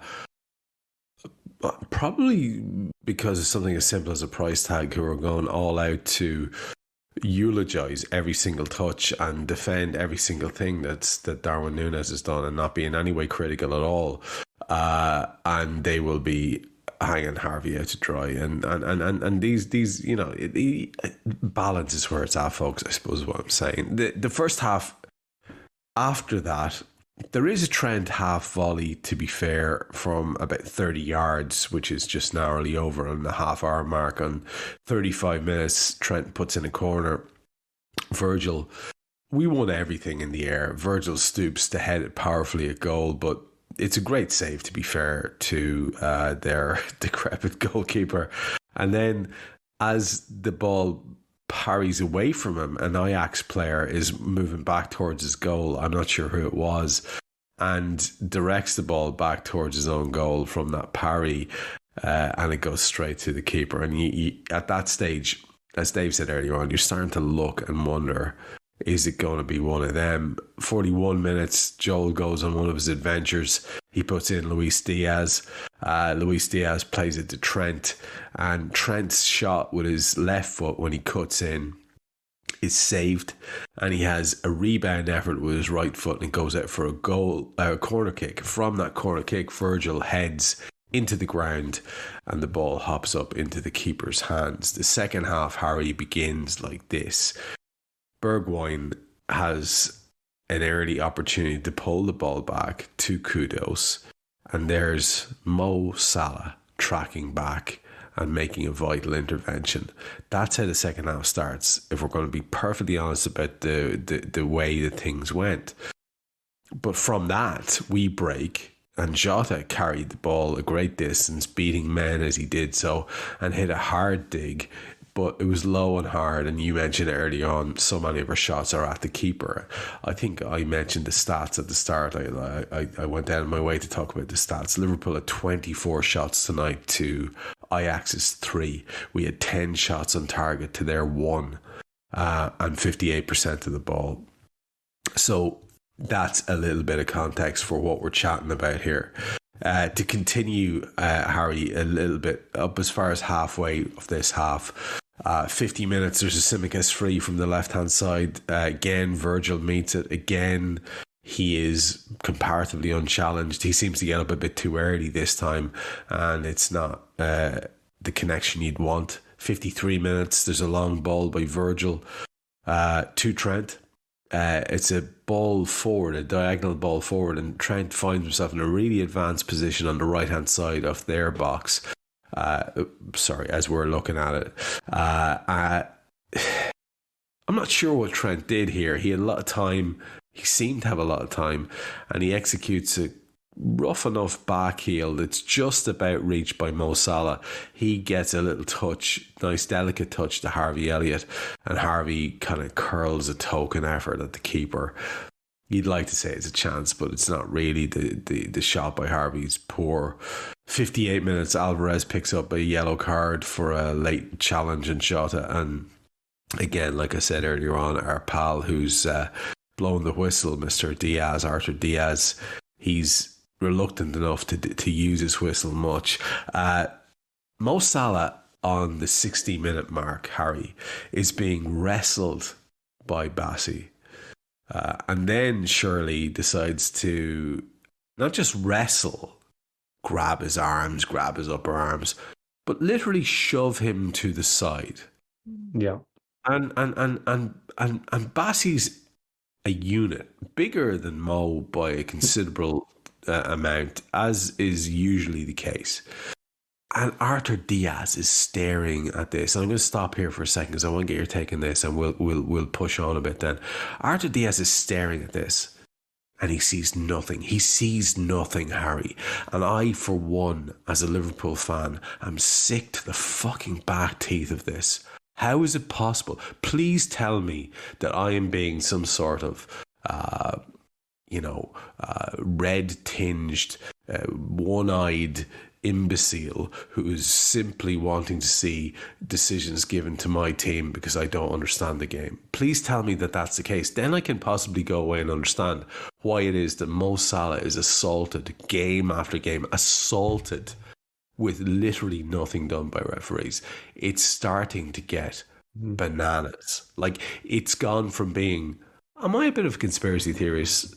probably because of something as simple as a price tag who are going all out to eulogize every single touch and defend every single thing that Darwin Núñez has done and not be in any way critical at all. And they will be hanging Harvey out to dry, and these balance is where it's at, folks. I suppose is what I'm saying. The first half, after that, there is a Trent half volley, to be fair, from about 30 yards, which is just narrowly over on the half-hour mark. On 35 minutes, Trent puts in a corner. Virgil, we won everything in the air. Virgil stoops to head it powerfully at goal, but it's a great save, to be fair, to their decrepit goalkeeper. And then as the ball parries away from him, an Ajax player is moving back towards his goal. I'm not sure who it was, and directs the ball back towards his own goal from that parry, and it goes straight to the keeper. And you, at that stage, as Dave said earlier on, you're starting to look and wonder, is it going to be one of them? 41 minutes, Joel goes on one of his adventures. He puts in Luis Diaz. Luis Diaz plays it to Trent. And Trent's shot with his left foot when he cuts in is saved. And he has a rebound effort with his right foot and goes out for a corner kick. From that corner kick, Virgil heads into the ground and the ball hops up into the keeper's hands. The second half, Harry, begins like this. Bergwijn has an early opportunity to pull the ball back to Kudos, and there's Mo Salah tracking back and making a vital intervention. That's how the second half starts, if we're going to be perfectly honest about the way that things went. But from that, we break, and Jota carried the ball a great distance, beating men as he did so, and hit a hard dig. But it was low and hard, and you mentioned early on so many of our shots are at the keeper. I think I mentioned the stats at the start. I went down my way to talk about the stats. Liverpool had 24 shots tonight to Ajax's 3. We had 10 shots on target to their 1, and 58% of the ball. So that's a little bit of context for what we're chatting about here. To continue, Harry, a little bit up as far as halfway of this half. 50 minutes, there's a Tsimikas free from the left-hand side. Again, Virgil meets it. Again, he is comparatively unchallenged. He seems to get up a bit too early this time, and it's not the connection you'd want. 53 minutes, there's a long ball by Virgil to Trent. It's a ball forward, a diagonal ball forward, and Trent finds himself in a really advanced position on the right-hand side of their box. As we're looking at it. I'm not sure what Trent did here. He had a lot of time. He seemed to have a lot of time, and he executes a rough enough back heel that's just about reached by Mo Salah. He gets a little touch, nice delicate touch to Harvey Elliott, and Harvey kind of curls a token effort at the keeper. You'd like to say it's a chance, but it's not really. The shot by Harvey's poor. 58 minutes, Alvarez picks up a yellow card for a late challenge in Jota, and again, like I said earlier on, our pal who's blown the whistle, Mr. Diaz, Arthur Diaz, he's reluctant enough to use his whistle much. Mo Salah on the 60-minute mark, Harry, is being wrestled by Bassi. And then Shirley decides to not just wrestle, grab his arms, grab his upper arms, but literally shove him to the side. Yeah. And Bassi's a unit, bigger than Mo by a considerable amount, as is usually the case. And Arthur Diaz is staring at this. I'm going to stop here for a second because I want to get your take on this, and we'll push on a bit then. Arthur Diaz is staring at this, and he sees nothing. He sees nothing, Harry. And I, for one, as a Liverpool fan, am sick to the fucking back teeth of this. How is it possible? Please tell me that I am being some sort of, red-tinged, one-eyed imbecile who is simply wanting to see decisions given to my team because I don't understand the game. Please tell me that that's the case. Then I can possibly go away and understand why it is that Mo Salah is assaulted game after game, assaulted with literally nothing done by referees. It's starting to get bananas. Like, it's gone from being, am I a bit of a conspiracy theorist,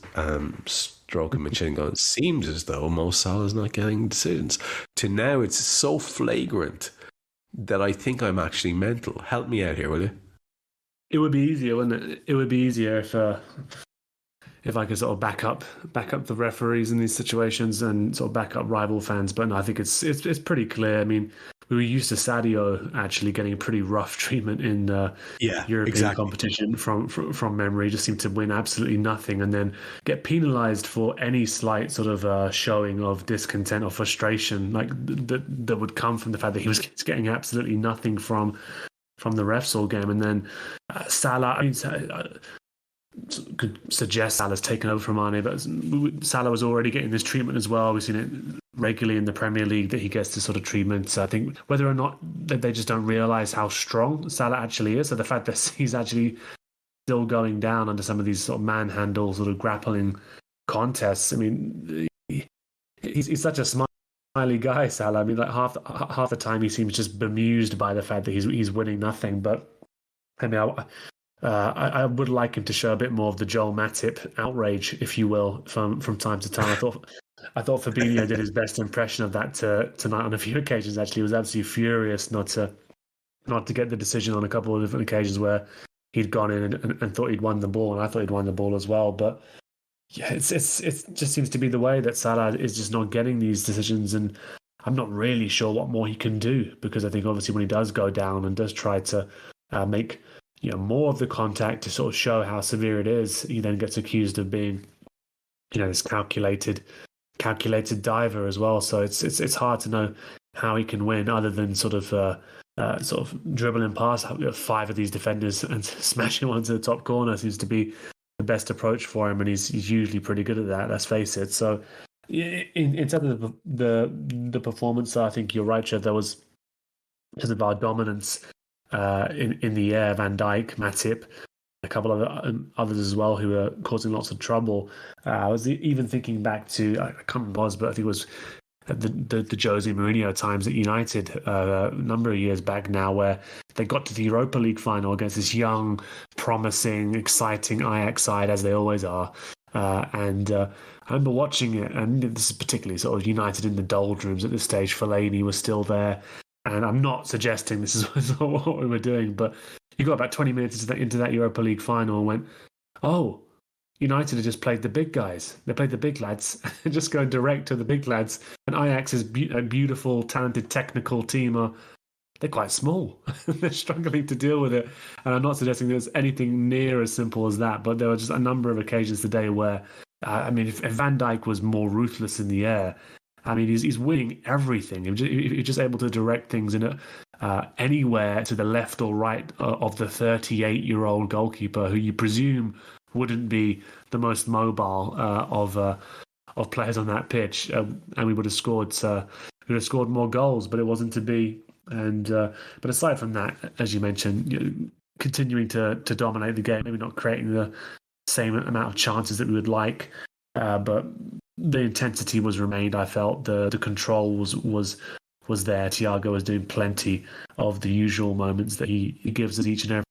stroking my chin going, seems as though Mo Salah's not getting decisions, to now it's so flagrant that I think I'm actually mental. Help me out here, will you? It would be easier, wouldn't it? It would be easier if I could sort of back up the referees in these situations and sort of back up rival fans. But no, I think it's pretty clear. I mean, we were used to Sadio actually getting pretty rough treatment in European competition from memory. Just seemed to win absolutely nothing and then get penalised for any slight sort of showing of discontent or frustration like that would come from the fact that he was getting absolutely nothing from the refs all game. And then Salah, I mean, could suggest Salah's taken over from Mane, but Salah was already getting this treatment as well. We've seen it regularly in the Premier League that he gets this sort of treatment. So I think whether or not that they just don't realise how strong Salah actually is, so the fact that he's actually still going down under some of these sort of manhandle sort of grappling contests. I mean, he's such a smiley guy, Salah. I mean, like half the time he seems just bemused by the fact that he's winning nothing. But I mean, I would like him to show a bit more of the Joel Matip outrage, if you will, from time to time. I thought Fabinho did his best impression of that tonight on a few occasions. Actually, he was absolutely furious not to get the decision on a couple of different occasions where he'd gone in and thought he'd won the ball, and I thought he'd won the ball as well. But yeah, it just seems to be the way that Salah is just not getting these decisions, and I'm not really sure what more he can do, because I think obviously when he does go down and does try to make more of the contact to sort of show how severe it is, he then gets accused of being this calculated diver as well. So it's hard to know how he can win other than sort of dribbling past 5 of these defenders and smashing one to the top corner seems to be the best approach for him, and he's usually pretty good at that, let's face it. So in terms of the performance, I think you're right, Trev. There was, because of our dominance in the air, Van Dijk, Matip, a couple of others as well who were causing lots of trouble. I was even thinking back to, I can't remember what it was, but I think it was the Jose Mourinho times at United a number of years back now, where they got to the Europa League final against this young, promising, exciting Ajax side, as they always are. And I remember watching it, and this is particularly sort of United in the doldrums at this stage. Fellaini was still there, and I'm not suggesting this is what we were doing, but you got about 20 minutes into that Europa League final and went, oh, United have just played the big guys. They played the big lads. Just going direct to the big lads. And Ajax is a beautiful, talented, technical team. They're quite small. They're struggling to deal with it. And I'm not suggesting there's anything near as simple as that, but there were just a number of occasions today where, if Van Dijk was more ruthless in the air, he's winning everything. He's just able to direct things in anywhere to the left or right of the 38-year-old goalkeeper, who you presume wouldn't be the most mobile of players on that pitch, and we would have scored more goals, but it wasn't to be. And but aside from that, as you mentioned, continuing to dominate the game, maybe not creating the same amount of chances that we would like, but the intensity was remained. I felt the control was there. Thiago was doing plenty of the usual moments that he gives at each and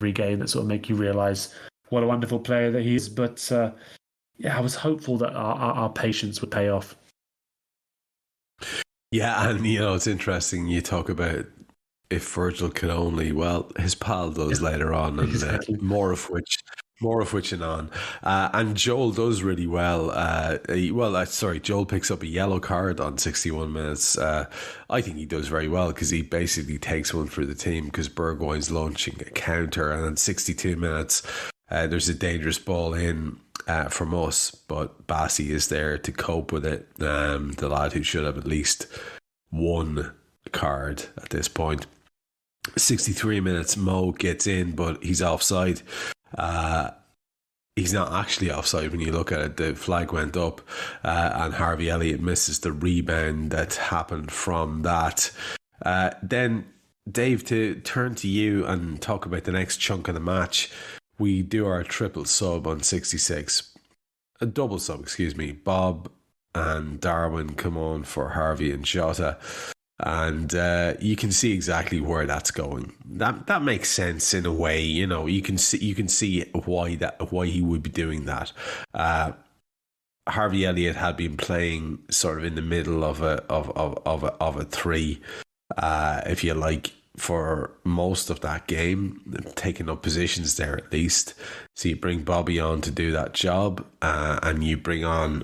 every game that sort of make you realise what a wonderful player that he is. But I was hopeful that our patience would pay off. Yeah, and it's interesting you talk about if Virgil could only, well, his pal does later on, and Exactly. more of which and on. And Joel does really well. Joel picks up a yellow card on 61 minutes. I think he does very well because he basically takes one for the team because Bergwijn's launching a counter, and in 62 minutes, there's a dangerous ball in from us, but Bassi is there to cope with it. The lad who should have at least one card at this point. 63 minutes, Mo gets in, but he's offside. He's not actually offside when you look at it. The flag went up, and Harvey Elliott misses the rebound that happened from that. Then, Dave, to turn to you and talk about the next chunk of the match. We do our triple sub on 66. A double sub, excuse me. Bob and Darwin come on for Harvey and Jota. And you can see exactly where that's going. That makes sense in a way. You can see why he would be doing that. Harvey Elliott had been playing sort of in the middle of a three, if you like, for most of that game, taking up positions there at least. So you bring Bobby on to do that job, and you bring on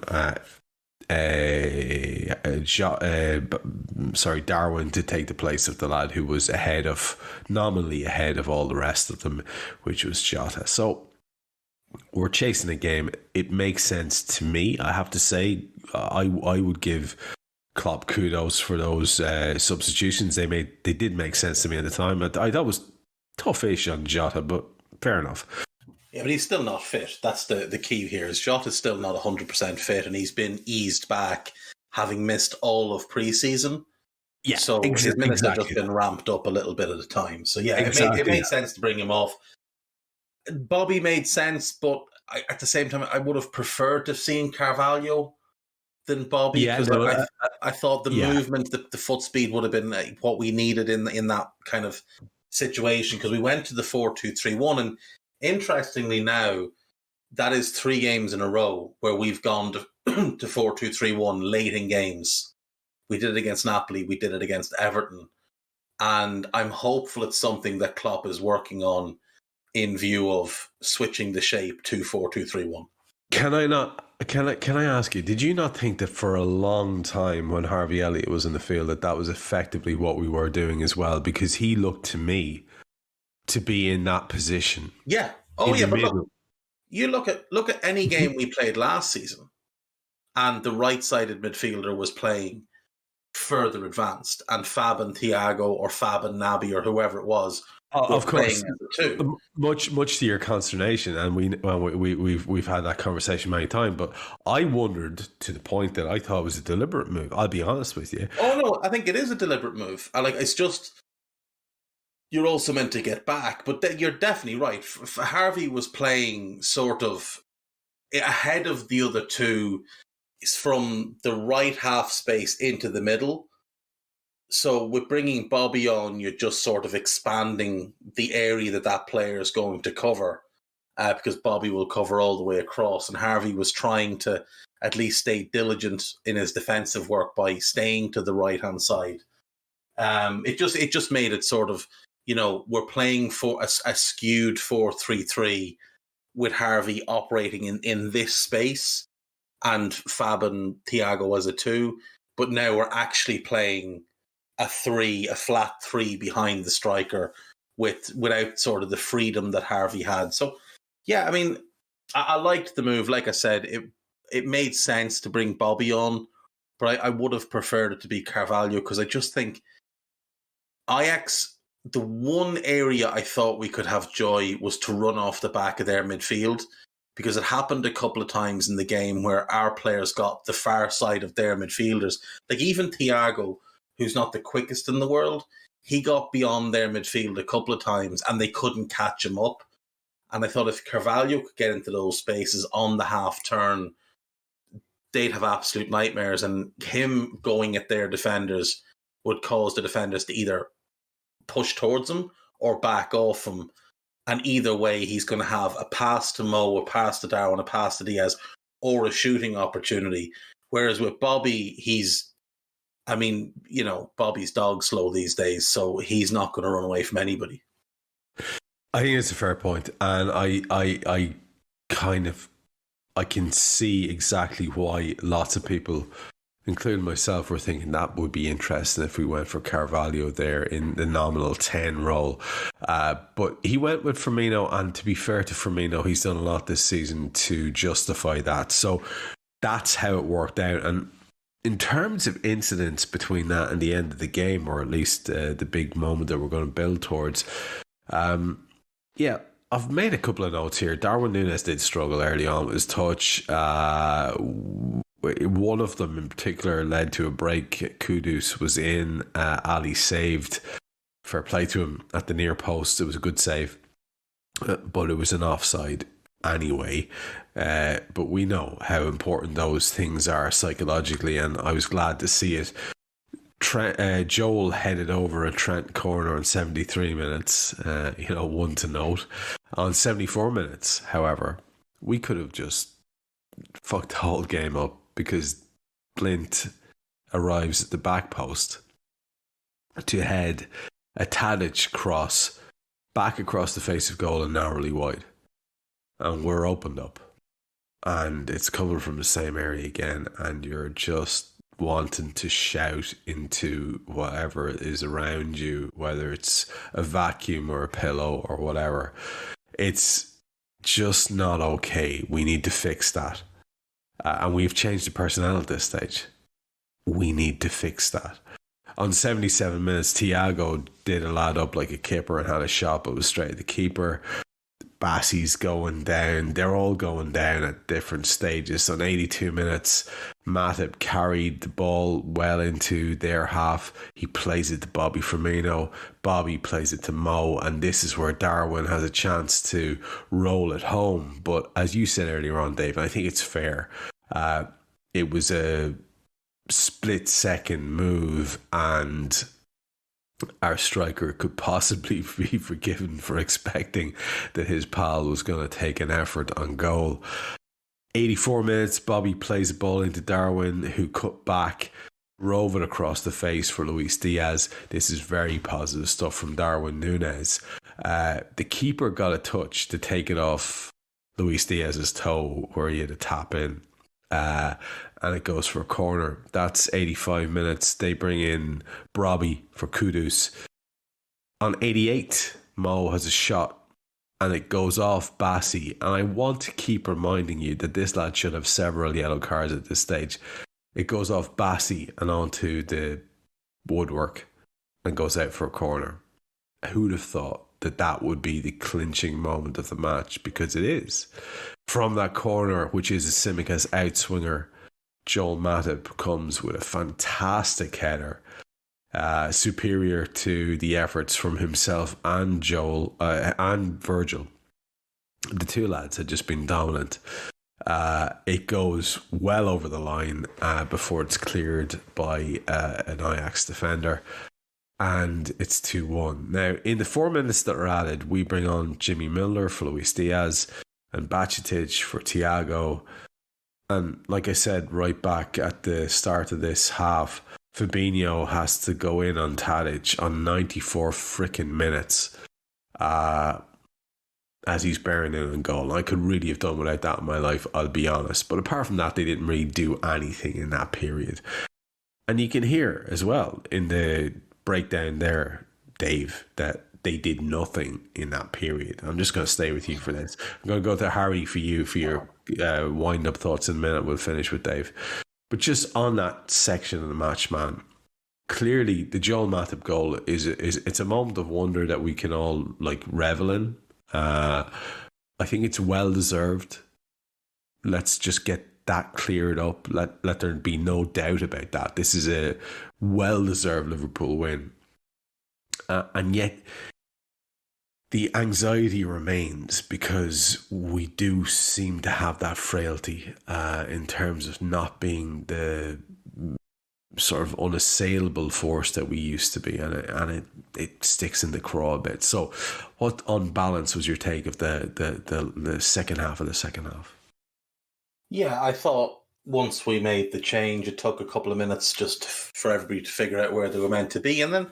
Darwin to take the place of the lad who was nominally ahead of all the rest of them, which was Jota. So we're chasing a game. It makes sense to me. I have to say, I would give Klopp kudos for those substitutions they made. They did make sense to me at the time. I thought it was tough-ish on Jota, but fair enough. Yeah, but he's still not fit. That's the key here. Is Jota's still not 100% fit, and he's been eased back, having missed all of pre-season. Yeah, so his minutes have just been ramped up a little bit at a time. So yeah, it made sense to bring him off. Bobby made sense, but at the same time, I would have preferred to have seen Carvalho than Bobby, because I thought the movement, the foot speed would have been what we needed in that kind of situation, because we went to the 4-2-3-1, and interestingly now, that is 3 games in a row where we've gone to 4-2-3-1 late in games. We did it against Napoli, we did it against Everton, and I'm hopeful it's something that Klopp is working on in view of switching the shape to 4-2-3-1. Can I ask you, did you not think that for a long time when Harvey Elliott was in the field that was effectively what we were doing as well? Because he looked to me to be in that position. Yeah. Oh yeah, but look, you look at any game we played last season, and the right-sided midfielder was playing further advanced, and Fab and Thiago or Fab and Naby or whoever it was. Of course, much to your consternation, and we've had that conversation many times. But I wondered to the point that I thought it was a deliberate move. I'll be honest with you. Oh no, I think it is a deliberate move. It's just you're also meant to get back. But you're definitely right. Harvey was playing sort of ahead of the other two from the right half space into the middle. So with bringing Bobby on, you're just sort of expanding the area that player is going to cover, because Bobby will cover all the way across. And Harvey was trying to at least stay diligent in his defensive work by staying to the right-hand side. It just made it sort of, we're playing for a skewed 4-3-3 with Harvey operating in this space and Fab and Thiago as a 2. But now we're actually playing a flat 3 behind the striker without sort of the freedom that Harvey had. So, yeah, I mean, I liked the move. Like I said, it made sense to bring Bobby on, but I would have preferred it to be Carvalho, because I just think Ajax, the one area I thought we could have joy was to run off the back of their midfield, because it happened a couple of times in the game where our players got the far side of their midfielders. Like even Thiago, who's not the quickest in the world, he got beyond their midfield a couple of times and they couldn't catch him up. And I thought if Carvalho could get into those spaces on the half turn, they'd have absolute nightmares. And him going at their defenders would cause the defenders to either push towards him or back off him. And either way, he's going to have a pass to Mo, a pass to Darwin, a pass to Diaz, or a shooting opportunity. Whereas with Bobby, Bobby's dog slow these days, so he's not going to run away from anybody. I think it's a fair point, and I can see exactly why lots of people, including myself, were thinking that would be interesting if we went for Carvalho there in the nominal 10 role. But he went with Firmino, and to be fair to Firmino, he's done a lot this season to justify that. So that's how it worked out. And in terms of incidents between that and the end of the game, or at least the big moment that we're going to build towards, I've made a couple of notes here. Darwin Núñez did struggle early on with his touch. One of them in particular led to a break. Kudus was in. Ali saved. Fair play to him at the near post. It was a good save, but it was an offside anyway. But we know how important those things are psychologically, and I was glad to see it. Joel headed over a Trent corner on 73 minutes, one to note. On 74 minutes, however, we could have just fucked the whole game up, because Blint arrives at the back post to head a Tadic cross back across the face of goal and narrowly wide. And we're opened up. And it's coming from the same area again, and you're just wanting to shout into whatever is around you, whether it's a vacuum or a pillow or whatever. It's just not okay. We need to fix that. And we've changed the personnel at this stage. We need to fix that. On 77 minutes, Thiago did a lad up like a kipper and had a shot, but was straight at the keeper. Bassey's going down. They're all going down at different stages. On 82 minutes, Matip carried the ball well into their half. He plays it to Bobby Firmino. Bobby plays it to Mo. And this is where Darwin has a chance to roll it home. But as you said earlier on, Dave, I think it's fair. It was a split-second move, and our striker could possibly be forgiven for expecting that his pal was going to take an effort on goal. 84 minutes, Bobby plays the ball into Darwin, who cut back, drove it across the face for Luis Diaz. This is very positive stuff from Darwin Núñez. The keeper got a touch to take it off Luis Diaz's toe where he had a tap in. And it goes for a corner. That's 85 minutes. They bring in Brobby for Kudus. On 88, Mo has a shot and it goes off Bassey. And I want to keep reminding you that this lad should have several yellow cards at this stage. It goes off Bassey and onto the woodwork and goes out for a corner. Who'd have thought that that would be the clinching moment of the match? Because it is. From that corner, which is a Simicas outswinger, Joel Matip comes with a fantastic header. superior to the efforts from himself and Joel and Virgil. The two lads had just been dominant. It goes well over the line before it's cleared by an Ajax defender, and it's 2-1. Now, in the 4 minutes that are added, we bring on Jimmy Milner for Luis Diaz and Bajcetic for Thiago. And like I said right back at the start of this half, Fabinho has to go in on Tadic on 94 freaking minutes as he's bearing in on goal. I could really have done without that in my life, I'll be honest. But apart from that, they didn't really do anything in that period. And you can hear as well in the breakdown there, Dave, that they did nothing in that period. I'm just going to stay with you for this. I'm going to go to Harry for your wind-up thoughts in a minute. We'll finish with Dave. But just on that section of the match, man, clearly the Joel Matip goal is it's a moment of wonder that we can all like revel in. I think it's well deserved. Let's just get that cleared up. Let there be no doubt about that. This is a well deserved Liverpool win, and yet the anxiety remains because we do seem to have that frailty in terms of not being the sort of unassailable force that we used to be, and it sticks in the craw a bit. So what on balance was your take of the second half of the second half? Yeah, I thought once we made the change, it took a couple of minutes just for everybody to figure out where they were meant to be, and then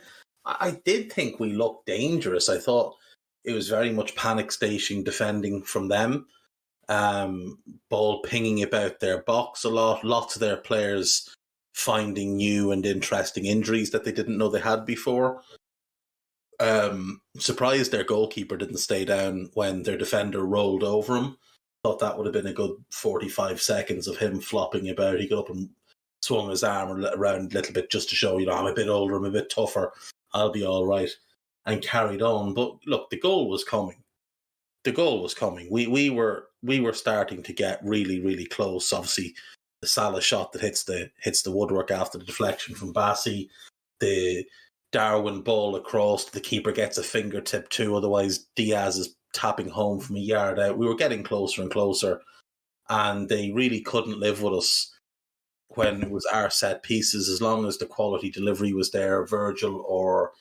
I did think we looked dangerous. I thought it was very much panic station defending from them, ball pinging about their box a lot, lots of their players finding new and interesting injuries that they didn't know they had before. Surprised their goalkeeper didn't stay down when their defender rolled over him. Thought that would have been a good 45 seconds of him flopping about. He got up and swung his arm around a little bit just to show, I'm a bit older, I'm a bit tougher, I'll be all right, and carried on. But look, the goal was coming. We were starting to get really, really close. Obviously, the Salah shot that hits the woodwork after the deflection from Bassi, the Darwin ball across, the keeper gets a fingertip too, otherwise Diaz is tapping home from a yard out. We were getting closer and closer, and they really couldn't live with us when it was our set pieces. As long as the quality delivery was there, Virgil or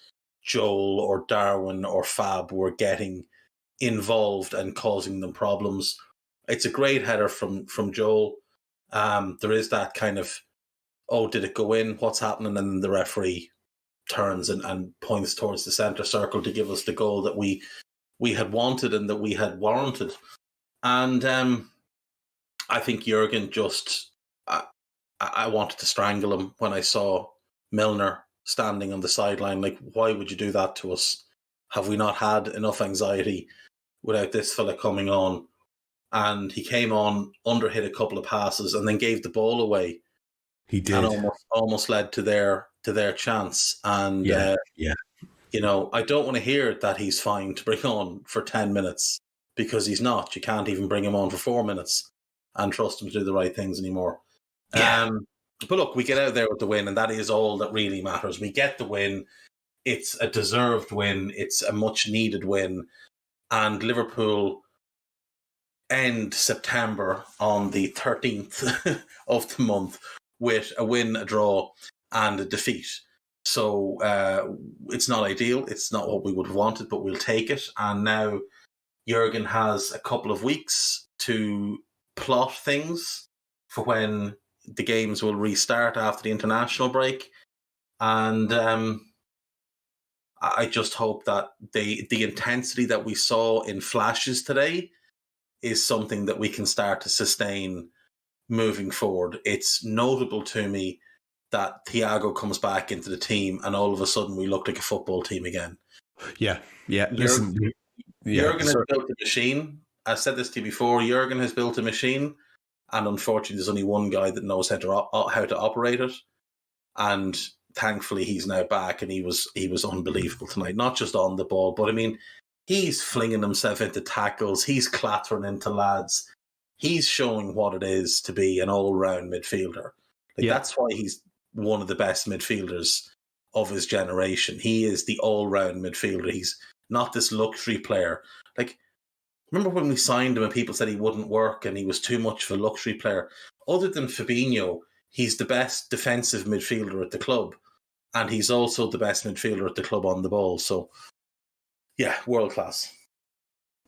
Joel or Darwin or Fab were getting involved and causing them problems. It's a great header from Joel. There is that kind of, did it go in? What's happening? And then the referee turns and points towards the centre circle to give us the goal that we had wanted and that we had warranted. And I think Jurgen just, I wanted to strangle him when I saw Milner standing on the sideline. Like, why would you do that to us? Have we not had enough anxiety without this fella coming on? And he came on, underhit a couple of passes, and then gave the ball away. He did, and almost led to their chance. And I don't want to hear that he's fine to bring on for 10 minutes, because he's not. You can't even bring him on for 4 minutes and trust him to do the right things anymore. Yeah. But look, we get out there with the win, and that is all that really matters. We get the win. It's a deserved win. It's a much needed win. And Liverpool end September on the 13th of the month with a win, a draw, and a defeat. So it's not ideal. It's not what we would have wanted, but we'll take it. And now Jurgen has a couple of weeks to plot things for when the games will restart after the international break. And I just hope that the intensity that we saw in flashes today is something that we can start to sustain moving forward. It's notable to me that Thiago comes back into the team and all of a sudden we look like a football team again. Yeah. Listen, Jurgen has built a machine. I said this to you before. Jurgen has built a machine, and unfortunately there's only one guy that knows how to operate it. And thankfully he's now back, and he was unbelievable tonight. Not just on the ball, but I mean, he's flinging himself into tackles. He's clattering into lads. He's showing what it is to be an all-round midfielder. That's why he's one of the best midfielders of his generation. He is the all-round midfielder. He's not this luxury player. Like, remember when we signed him and people said he wouldn't work and he was too much of a luxury player? Other than Fabinho, he's the best defensive midfielder at the club, and he's also the best midfielder at the club on the ball. So, yeah, world class.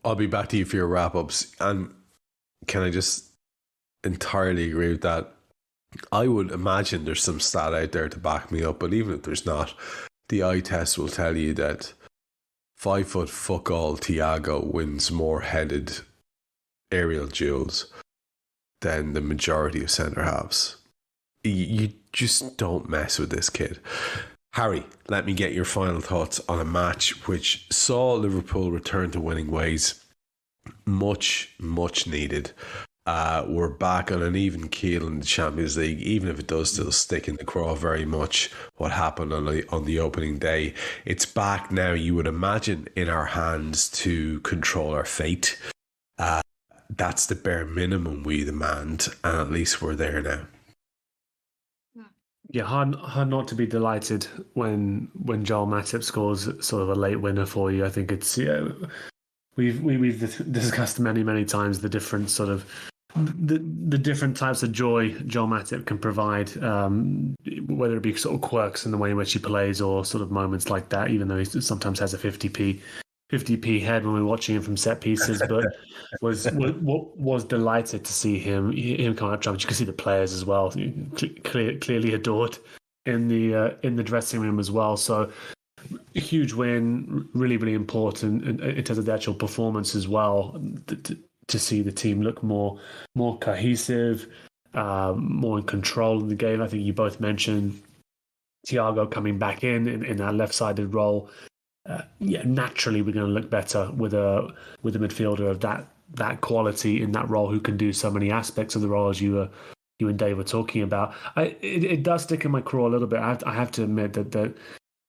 I'll be back to you for your wrap-ups. And can I just entirely agree with that? I would imagine there's some stat out there to back me up, but even if there's not, the eye test will tell you that 5 foot fuck all Thiago wins more headed aerial duels than the majority of centre halves. You just don't mess with this kid. Harry, let me get your final thoughts on a match which saw Liverpool return to winning ways. Much needed. We're back on an even keel in the Champions League, even if it does still stick in the craw very much what happened on the opening day. It's back now, you would imagine, in our hands to control our fate. That's the bare minimum we demand, and at least we're there now. Yeah, hard not to be delighted when Joel Matip scores sort of a late winner for you. I think it's we've discussed many times the different sort of the different types of joy Joel Matip can provide, whether it be sort of quirks in the way in which he plays or sort of moments like that. Even though he sometimes has a 50p head when we're watching him from set pieces, but was delighted to see him come out drunk. You can see the players as well, clearly adored in the dressing room as well. So a huge win, really important in terms of the actual performance as well. To see the team look more cohesive, more in control of the game. I think you both mentioned Thiago coming back in that left-sided role. Naturally we're going to look better with a midfielder of that quality in that role who can do so many aspects of the role as you and Dave were talking about. It does stick in my craw a little bit. I have to admit that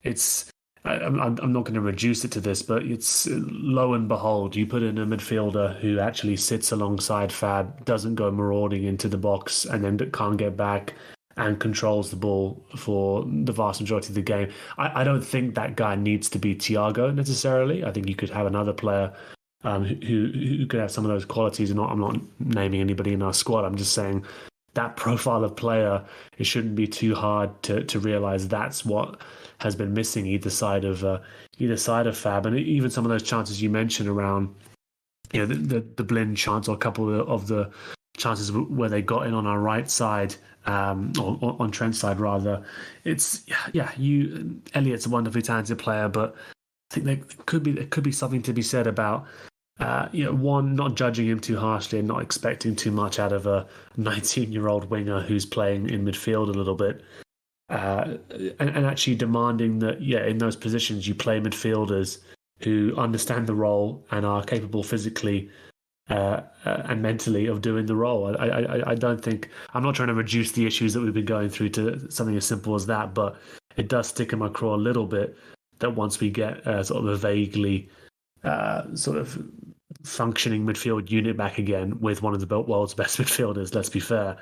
it's. I'm not going to reduce it to this, but it's lo and behold, you put in a midfielder who actually sits alongside Fab, doesn't go marauding into the box, and then can't get back and controls the ball for the vast majority of the game. I don't think that guy needs to be Thiago necessarily. I think you could have another player who could have some of those qualities. And I'm not naming anybody in our squad. I'm just saying that profile of player, it shouldn't be too hard to realise that's what has been missing either side of Fab. And even some of those chances you mentioned around, the Blind chance, or a couple of the chances where they got in on our right side, or on Trent's side rather. It's Elliot's a wonderfully talented player, but I think there could be something to be said about one, not judging him too harshly and not expecting too much out of a 19-year-old winger who's playing in midfield a little bit. And actually demanding that, in those positions you play midfielders who understand the role and are capable physically and mentally of doing the role. I don't think, I'm not trying to reduce the issues that we've been going through to something as simple as that, but it does stick in my craw a little bit that once we get sort of a vaguely sort of functioning midfield unit back again with one of the world's best midfielders, let's be fair,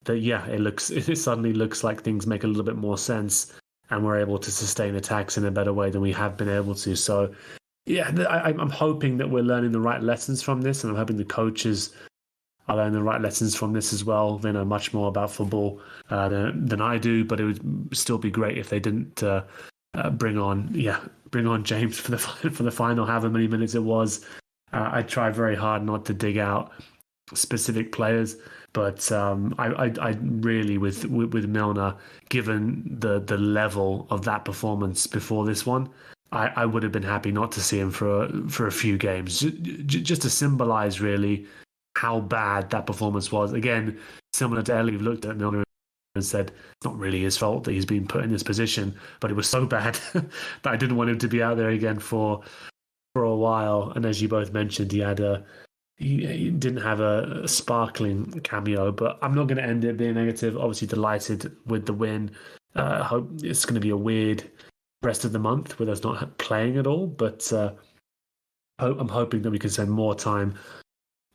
that it suddenly looks like things make a little bit more sense and we're able to sustain attacks in a better way than we have been able to. So I'm hoping that we're learning the right lessons from this, and I'm hoping the coaches are learning the right lessons from this as well. They know much more about football than I do, but it would still be great if they didn't bring on James for the final however many minutes it was. I try very hard not to dig out specific players, but I really with Milner, given the level of that performance before this one, I would have been happy not to see him for a few games, just to symbolise really how bad that performance was. Again, similar to Ellie, we've looked at Milner and said it's not really his fault that he's been put in this position, but it was so bad that I didn't want him to be out there again for a while. And as you both mentioned, he didn't have a sparkling cameo, but I'm not going to end it being negative. Obviously delighted with the win. I hope it's going to be a weird rest of the month with us not playing at all, but I'm hoping that we can spend more time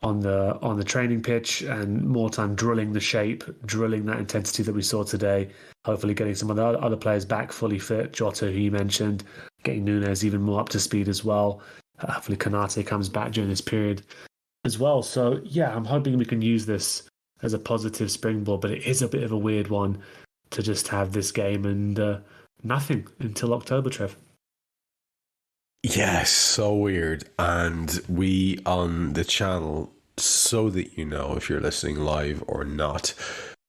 on the training pitch and more time drilling the shape, drilling that intensity that we saw today. Hopefully getting some of the other players back fully fit. Jota, who you mentioned, getting Nunes even more up to speed as well. Hopefully Konate comes back during this period as well. So yeah, I'm hoping we can use this as a positive springboard, but it is a bit of a weird one to just have this game and nothing until October, Trev. Yes, so weird. And we on the channel, so that you know if you're listening live or not,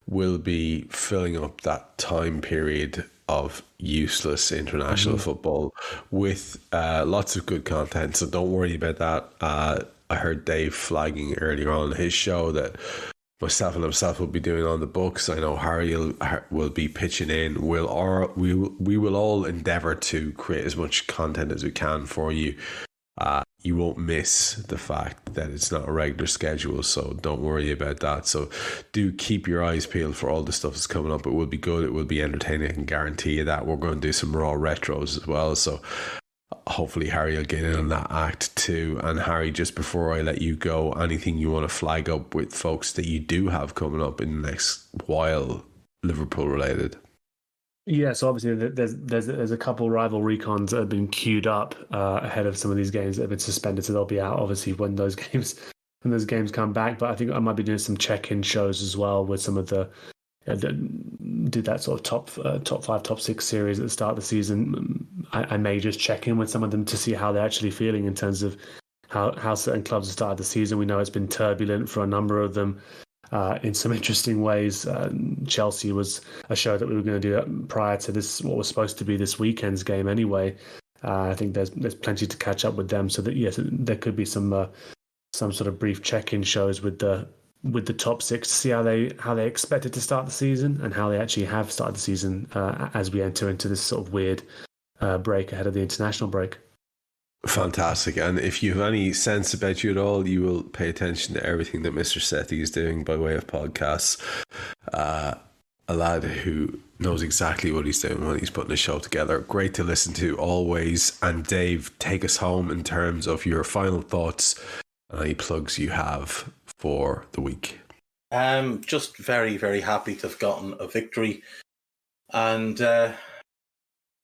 will be filling up that time period of useless international football with lots of good content. So don't worry about that. I heard Dave flagging earlier on his show that myself and himself will be doing on the books. I know Harry will be pitching in. We will all endeavour to create as much content as we can for you. You won't miss the fact that it's not a regular schedule, so don't worry about that. So do keep your eyes peeled for all the stuff that's coming up. It will be good. It will be entertaining. I can guarantee you that. We're going to do some raw retros as well. So hopefully Harry will get in on that act too. And Harry, just before I let you go, anything you want to flag up with folks that you do have coming up in the next while, Liverpool related? Yeah, so obviously there's a couple rival recons that have been queued up ahead of some of these games that have been suspended, so they'll be out obviously when those games come back. But I think I might be doing some check-in shows as well with some of the do that sort of top 5, top 6 series at the start of the season. I may just check in with some of them to see how they're actually feeling in terms of how certain clubs have started the season. We know it's been turbulent for a number of them. In some interesting ways. Chelsea was a show that we were going to do prior to this, what was supposed to be this weekend's game anyway. I think there's plenty to catch up with them, so that yes, there could be some sort of brief check-in shows with the top 6 to see how they expected to start the season and how they actually have started the season as we enter into this sort of weird break ahead of the international break. Fantastic. And if you have any sense about you at all, you will pay attention to everything that Mr. Sethi is doing by way of podcasts. A lad who knows exactly what he's doing when he's putting a show together. Great to listen to always. And Dave, take us home in terms of your final thoughts and any plugs you have for the week. Just very, very happy to have gotten a victory. And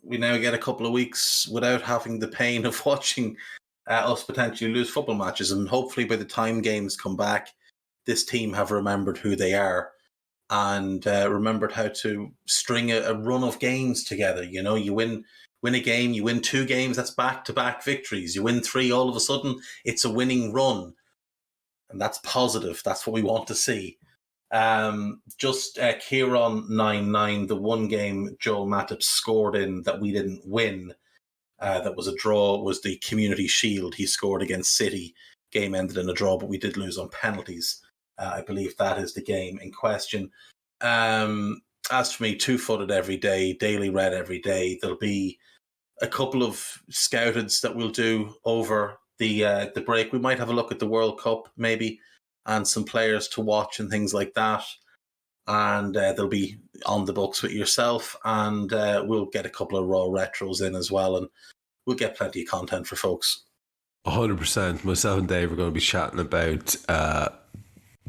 we now get a couple of weeks without having the pain of watching us potentially lose football matches. And hopefully by the time games come back, this team have remembered who they are and remembered how to string a run of games together. You know, you win a game, you win 2 games, that's back-to-back victories. You win 3, all of a sudden, it's a winning run. And that's positive. That's what we want to see. Just Kieran 9-9, the one game Joel Matip scored in that we didn't win, that was a draw, was the Community Shield. He scored against City. Game ended in a draw, but we did lose on penalties. I believe that is the game in question. As for me, 2-footed every day, daily red every day. There'll be a couple of scouteds that we'll do over the break. We might have a look at the World Cup, maybe, and some players to watch and things like that. And they'll be on the books with yourself, and we'll get a couple of raw retros in as well, and we'll get plenty of content for folks. 100%. Myself and Dave are going to be chatting about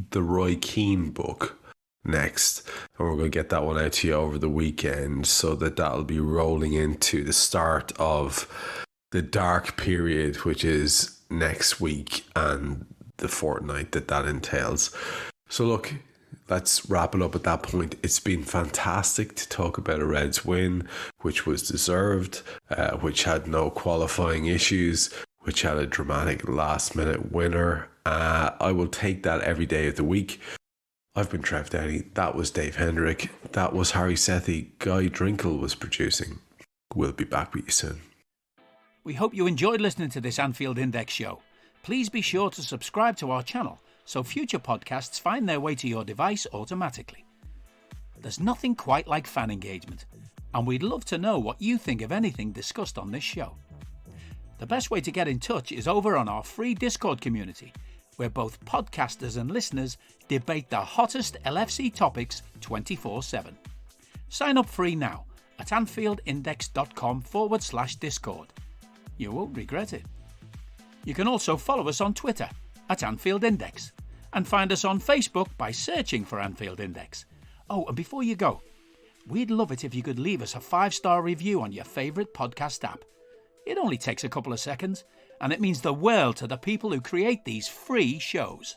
the Roy Keane book next, and we're going to get that one out to you over the weekend, so that'll be rolling into the start of the dark period, which is next week and the fortnight that entails. So look, let's wrap it up at that point. It's been fantastic to talk about a Reds win, which was deserved, which had no qualifying issues, which had a dramatic last minute winner. I will take that every day of the week. I've been Trev Downey. That was Dave Hendrick. That was Hari Sethi. Guy Drinkle was producing. We'll be back with you soon. We hope you enjoyed listening to this Anfield Index show. Please be sure to subscribe to our channel so future podcasts find their way to your device automatically. There's nothing quite like fan engagement, and we'd love to know what you think of anything discussed on this show. The best way to get in touch is over on our free Discord community, where both podcasters and listeners debate the hottest LFC topics 24/7. Sign up free now at anfieldindex.com/Discord. You won't regret it. You can also follow us on Twitter @Anfield Index, and find us on Facebook by searching for Anfield Index. Oh, and before you go, we'd love it if you could leave us a 5-star review on your favourite podcast app. It only takes a couple of seconds, and it means the world to the people who create these free shows.